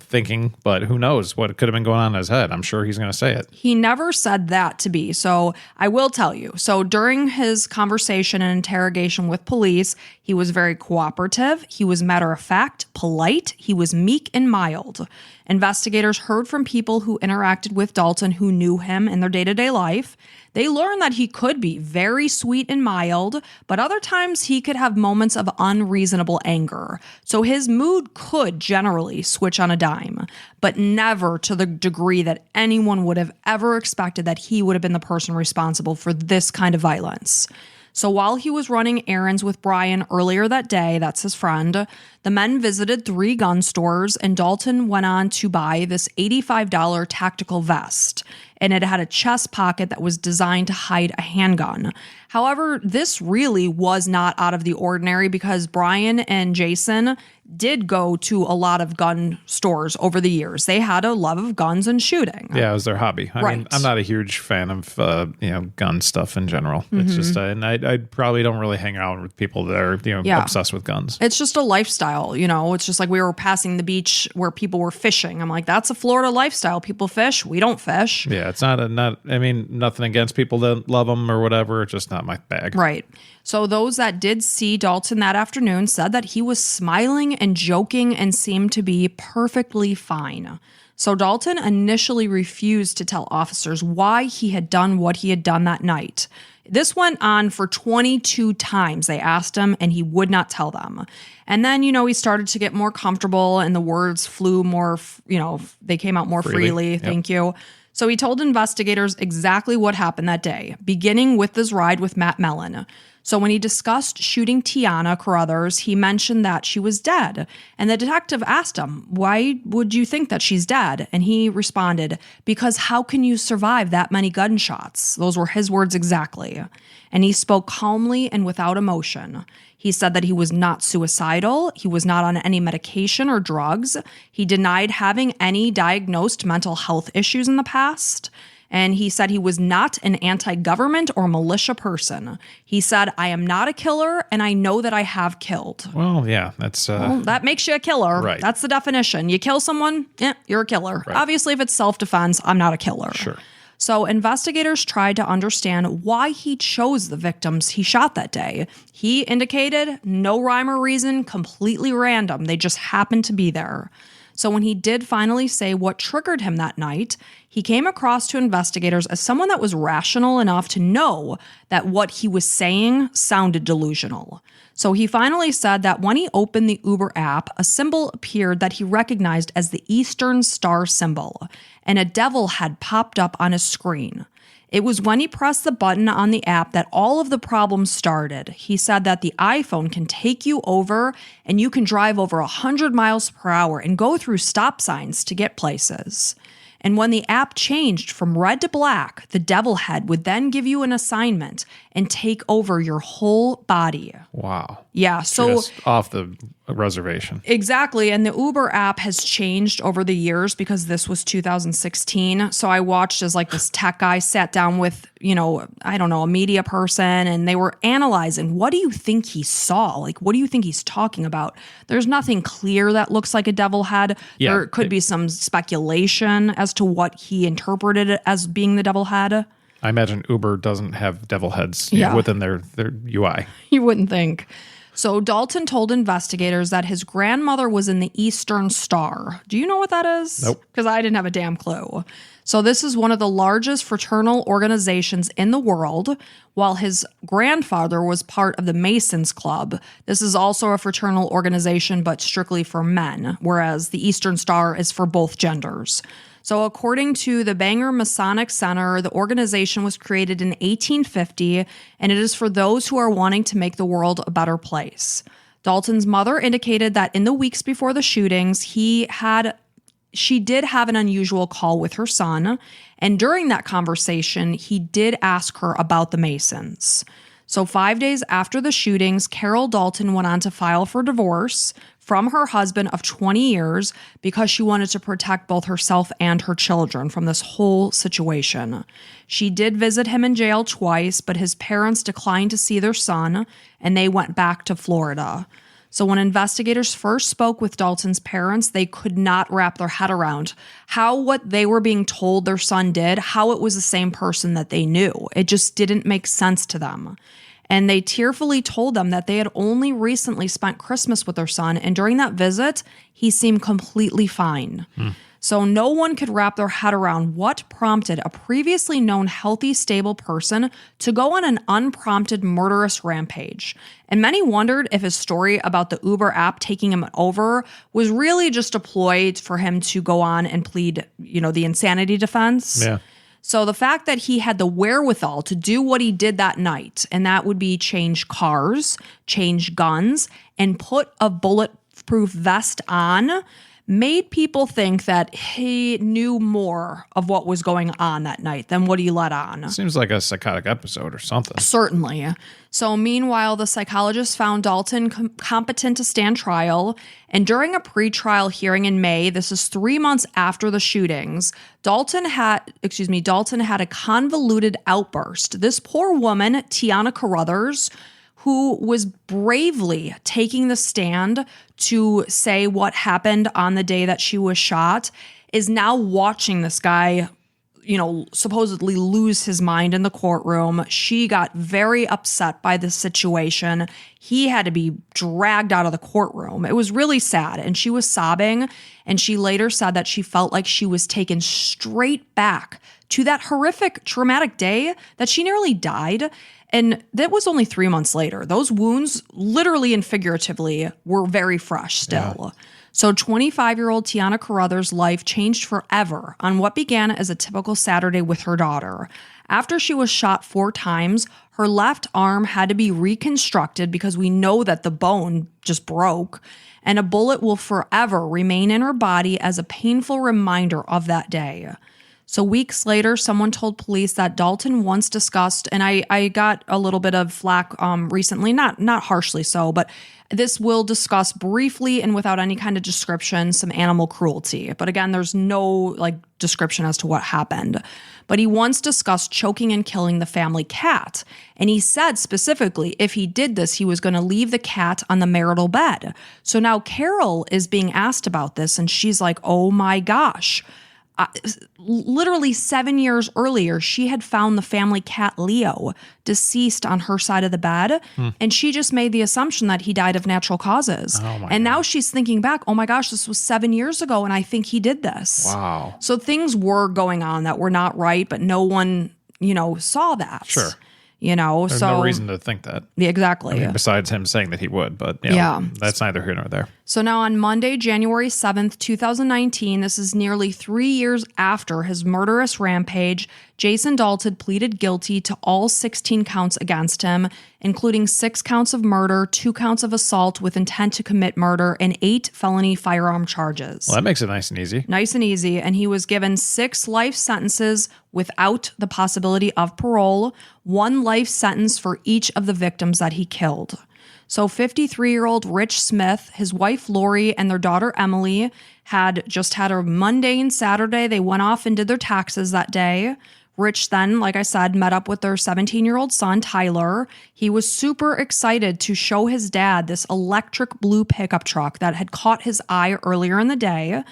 thinking, but who knows what could have been going on in his head. I'm sure he's going to say it. He never said that to be. So I will tell you. So during his conversation and interrogation with police, he was very cooperative. He was matter of fact, polite. He was meek and mild. Investigators heard from people who interacted with Dalton who knew him in their day-to-day life. They learned that he could be very sweet and mild, but other times he could have moments of unreasonable anger. So his mood could generally switch on a dime, but never to the degree that anyone would have ever expected that he would have been the person responsible for this kind of violence. So while he was running errands with Brian earlier that day, that's his friend, the men visited 3 gun stores, and Dalton went on to buy this $85 tactical vest. And it had a chest pocket that was designed to hide a handgun. However, this really was not out of the ordinary because Brian and Jason did go to a lot of gun stores over the years. They had a love of guns and shooting. Yeah, it was their hobby. I mean, I'm not a huge fan of gun stuff in general. It's just, and I probably don't really hang out with people that are obsessed with guns. It's just a lifestyle. It's just like we were passing the beach where people were fishing. I'm like, that's a Florida lifestyle. People fish. We don't fish. Yeah, it's not. I mean, nothing against people that love them or whatever. It's just not my bag. Right. So those that did see Dalton that afternoon said that he was smiling and joking and seemed to be perfectly fine. So Dalton initially refused to tell officers why he had done what he had done that night. This went on for 22 times. They asked him and he would not tell them. And then, he started to get more comfortable and the words flew more, they came out more freely. Yep. Thank you. So he told investigators exactly what happened that day, beginning with his ride with Matt Mellon. So when he discussed shooting Tiana Carruthers, he mentioned that she was dead. And the detective asked him, why would you think that she's dead? And he responded, because how can you survive that many gunshots? Those were his words exactly. And he spoke calmly and without emotion. He said that he was not suicidal. He was not on any medication or drugs. He denied having any diagnosed mental health issues in the past. And he said he was not an anti-government or militia person. He said, I am not a killer, and I know that I have killed. Well, yeah, that's... that makes you a killer. Right. That's the definition. You kill someone, you're a killer. Right. Obviously, if it's self-defense, I'm not a killer. Sure. So investigators tried to understand why he chose the victims he shot that day. He indicated no rhyme or reason, completely random. They just happened to be there. So when he did finally say what triggered him that night, he came across to investigators as someone that was rational enough to know that what he was saying sounded delusional. So he finally said that when he opened the Uber app, a symbol appeared that he recognized as the Eastern Star symbol, and a devil had popped up on his screen. It was when he pressed the button on the app that all of the problems started. He said that the iPhone can take you over and you can drive over 100 miles per hour and go through stop signs to get places. And when the app changed from red to black, the devil head would then give you an assignment and take over your whole body. Wow. Yeah, so just off the reservation. Exactly. And the Uber app has changed over the years because this was 2016. So I watched as like this tech guy sat down with, a media person, and they were analyzing, what do you think he saw? Like, what do you think he's talking about? There's nothing clear that looks like a devil head. Yeah, there could be some speculation as to what he interpreted it as being the devil head. I imagine Uber doesn't have devil heads Yeah. within their UI. You wouldn't think. So Dalton told investigators that his grandmother was in the Eastern Star. Do you know what that is? Nope. Because I didn't have a damn clue. So this is one of the largest fraternal organizations in the world, while his grandfather was part of the Masons Club. This is also a fraternal organization, but strictly for men, whereas the Eastern Star is for both genders. So according to the Bangor Masonic Center, the organization was created in 1850, and it is for those who are wanting to make the world a better place. Dalton's mother indicated that in the weeks before the shootings, she did have an unusual call with her son, and during that conversation, he did ask her about the Masons. So 5 days after the shootings, Carol Dalton went on to file for divorce from her husband of 20 years because she wanted to protect both herself and her children from this whole situation. She did visit him in jail twice, but his parents declined to see their son, and they went back to Florida. So when investigators first spoke with Dalton's parents, they could not wrap their head around how what they were being told their son did, how it was the same person that they knew. It just didn't make sense to them. And they tearfully told them that they had only recently spent Christmas with their son, and during that visit, he seemed completely fine. So no one could wrap their head around what prompted a previously known healthy, stable person to go on an unprompted murderous rampage. And many wondered if his story about the Uber app taking him over was really just a ploy for him to go on and plead, the insanity defense. Yeah. So the fact that he had the wherewithal to do what he did that night, and that would be change cars, change guns, and put a bulletproof vest on, made people think that he knew more of what was going on that night than what he let on. Seems like a psychotic episode or something. Certainly. So meanwhile, the psychologist found Dalton competent to stand trial. And during a pretrial hearing in May, this is 3 months after the shootings, Dalton had a convoluted outburst. This poor woman, Tiana Carruthers, who was bravely taking the stand to say what happened on the day that she was shot, is now watching this guy, supposedly lose his mind in the courtroom. She got very upset by this situation. He had to be dragged out of the courtroom. It was really sad. And she was sobbing. And she later said that she felt like she was taken straight back to that horrific, traumatic day that she nearly died. And that was only 3 months later. Those wounds, literally and figuratively, were very fresh still. Yeah. So 25-year-old Tiana Carruthers' life changed forever on what began as a typical Saturday with her daughter. After she was shot 4 times, her left arm had to be reconstructed because we know that the bone just broke, and a bullet will forever remain in her body as a painful reminder of that day. So weeks later, someone told police that Dalton once discussed, and I got a little bit of flack recently, not harshly so, but this will discuss briefly and without any kind of description some animal cruelty. But again, there's no description as to what happened. But he once discussed choking and killing the family cat. And he said specifically if he did this, he was going to leave the cat on the marital bed. So now Carol is being asked about this, and she's like, oh my gosh. Literally 7 years earlier, she had found the family cat Leo deceased on her side of the bed. And she just made the assumption that he died of natural causes. And now she's thinking back, oh my gosh, this was 7 years ago. And I think he did this. Wow. So things were going on that were not right, but no one, saw that. Sure. There's no reason to think that. Yeah, exactly. Besides him saying that he would, but yeah, that's neither here nor there. So now on Monday, January 7th, 2019, this is nearly 3 years after his murderous rampage, Jason Dalton pleaded guilty to all 16 counts against him, including 6 counts of murder, 2 counts of assault with intent to commit murder, and 8 felony firearm charges. Well, that makes it nice and easy. Nice and easy. And he was given 6 life sentences without the possibility of parole, 1 life sentence for each of the victims that he killed. So 53-year-old Rich Smith, his wife Lori, and their daughter Emily had just had a mundane Saturday. They went off and did their taxes that day. Rich then, like I said, met up with their 17-year-old son, Tyler. He was super excited to show his dad this electric blue pickup truck that had caught his eye earlier in the day.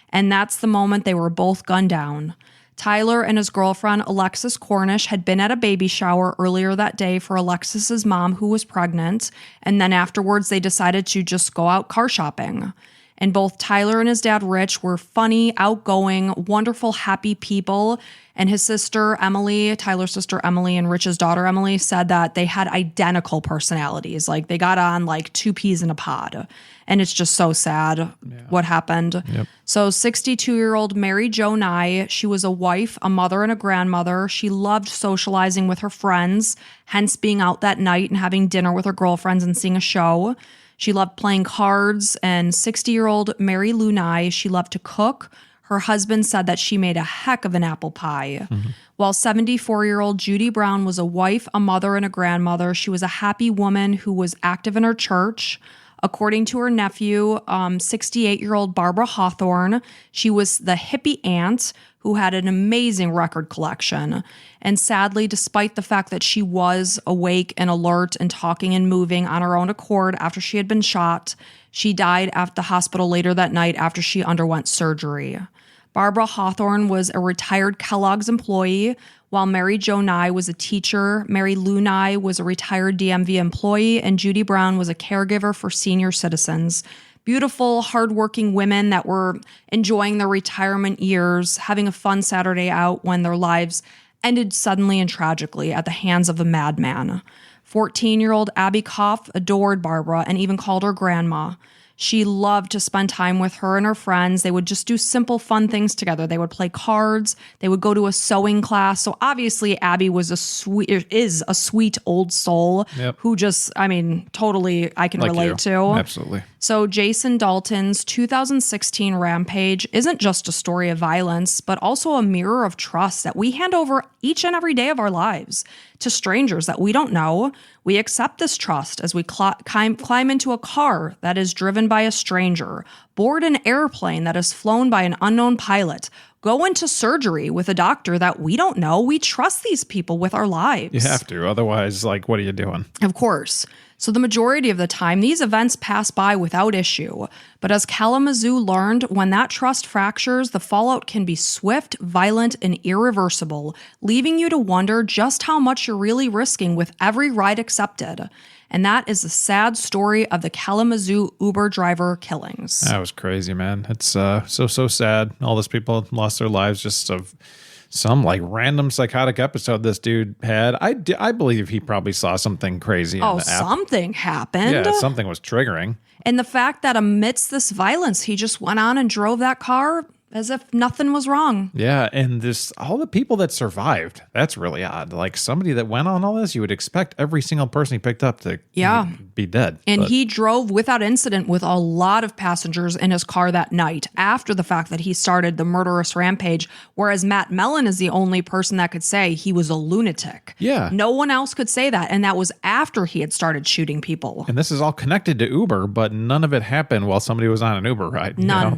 And that's the moment they were both gunned down. Tyler and his girlfriend, Alexis Cornish, had been at a baby shower earlier that day for Alexis's mom, who was pregnant. And then afterwards, they decided to just go out car shopping. And both Tyler and his dad, Rich, were funny, outgoing, wonderful, happy people. And his sister, Emily, Tyler's sister, Emily, and Rich's daughter, Emily, said that they had identical personalities. They got on like 2 peas in a pod. And it's just so sad what happened. Yep. So 62-year-old Mary Jo Nye, she was a wife, a mother, and a grandmother. She loved socializing with her friends, hence being out that night and having dinner with her girlfriends and seeing a show. She loved playing cards. And 60-year-old Mary Lou Nye, she loved to cook. Her husband said that she made a heck of an apple pie. Mm-hmm. While 74-year-old Judy Brown was a wife, a mother, and a grandmother, she was a happy woman who was active in her church. According to her nephew, 68-year-old Barbara Hawthorne, she was the hippie aunt who had an amazing record collection. And sadly, despite the fact that she was awake and alert and talking and moving on her own accord after she had been shot, she died at the hospital later that night after she underwent surgery. Barbara Hawthorne was a retired Kellogg's employee, while Mary Jo Nye was a teacher. Mary Lou Nye was a retired DMV employee, and Judy Brown was a caregiver for senior citizens. Beautiful, hardworking women that were enjoying their retirement years, having a fun Saturday out when their lives ended suddenly and tragically at the hands of a madman. 14-year-old Abby Koff adored Barbara and even called her grandma. She loved to spend time with her and her friends. They would just do simple, fun things together. They would play cards. They would go to a sewing class. So obviously, Abby is a sweet old soul who just, totally I can relate to. Absolutely. So Jason Dalton's 2016 Rampage isn't just a story of violence, but also a mirror of trust that we hand over each and every day of our lives to strangers that we don't know. We accept this trust as we climb into a car that is driven by a stranger, board an airplane that is flown by an unknown pilot, go into surgery with a doctor that we don't know. We trust these people with our lives. You have to. Otherwise, what are you doing? Of course. So the majority of the time, these events pass by without issue. But as Kalamazoo learned, when that trust fractures, the fallout can be swift, violent, and irreversible, leaving you to wonder just how much you're really risking with every ride accepted. And that is the sad story of the Kalamazoo Uber driver killings. That was crazy, man. It's so sad. All those people lost their lives just of some random psychotic episode this dude had. I believe he probably saw something crazy. Oh, something happened. Yeah, something was triggering. And the fact that amidst this violence, he just went on and drove that car as if nothing was wrong. Yeah, and all the people that survived, that's really odd. Somebody that went on all this, you would expect every single person he picked up to be dead. And he drove without incident with a lot of passengers in his car that night after the fact that he started the murderous rampage, whereas Matt Mellon is the only person that could say he was a lunatic. Yeah. No one else could say that, and that was after he had started shooting people. And this is all connected to Uber, but none of it happened while somebody was on an Uber ride. None.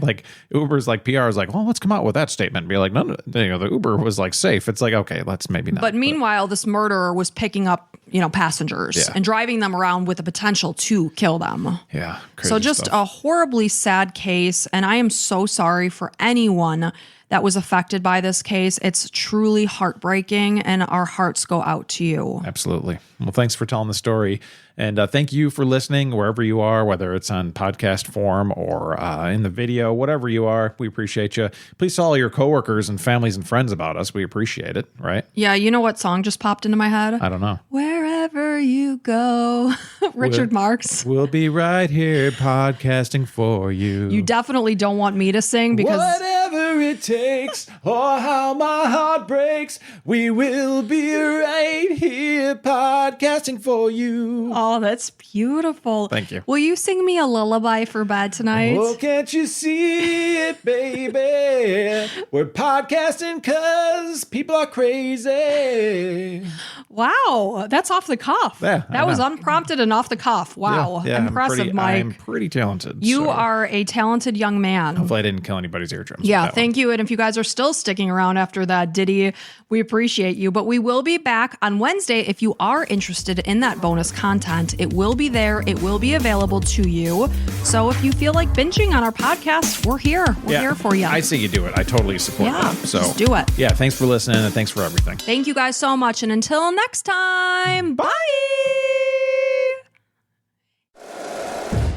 Uber's PR is well, let's come out with that statement and be like, no, the Uber was safe. It's okay, let's maybe not. But meanwhile, this murderer was picking up, passengers and driving them around with the potential to kill them. Yeah. So just a horribly sad case. And I am so sorry for anyone that was affected by this case. It's truly heartbreaking, and our hearts go out to you. Absolutely. Well, thanks for telling the story. And thank you for listening wherever you are, whether it's on podcast form or in the video, whatever you are. We appreciate you. Please tell all your coworkers and families and friends about us. We appreciate it, right? Yeah, you know what song just popped into my head? I don't know. Wherever you go. Richard Marx. We'll be right here podcasting for you. You definitely don't want me to sing because... Whatever it takes, or how my heart breaks, we will be right here podcasting for you. Oh, that's beautiful. Thank you. Will you sing me a lullaby for bed tonight? Oh, can't you see it, baby? We're podcasting because people are crazy. Wow, that's off the cuff. Yeah, that was unprompted and off the cuff. Wow, yeah, impressive, Mike. I'm pretty talented. You are a talented young man. Hopefully I didn't kill anybody's eardrums. Yeah, thank you. And if you guys are still sticking around after that ditty, we appreciate you. But we will be back on Wednesday. If you are interested in that bonus content, it will be there. It will be available to you. So if you feel like binging on our podcast, we're here. We're here for you. I say you do it. I totally support that. So just do it. Yeah, thanks for listening and thanks for everything. Thank you guys so much. And until next time, bye.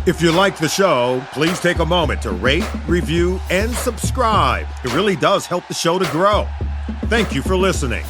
If you like the show, please take a moment to rate, review, and subscribe. It really does help the show to grow. Thank you for listening.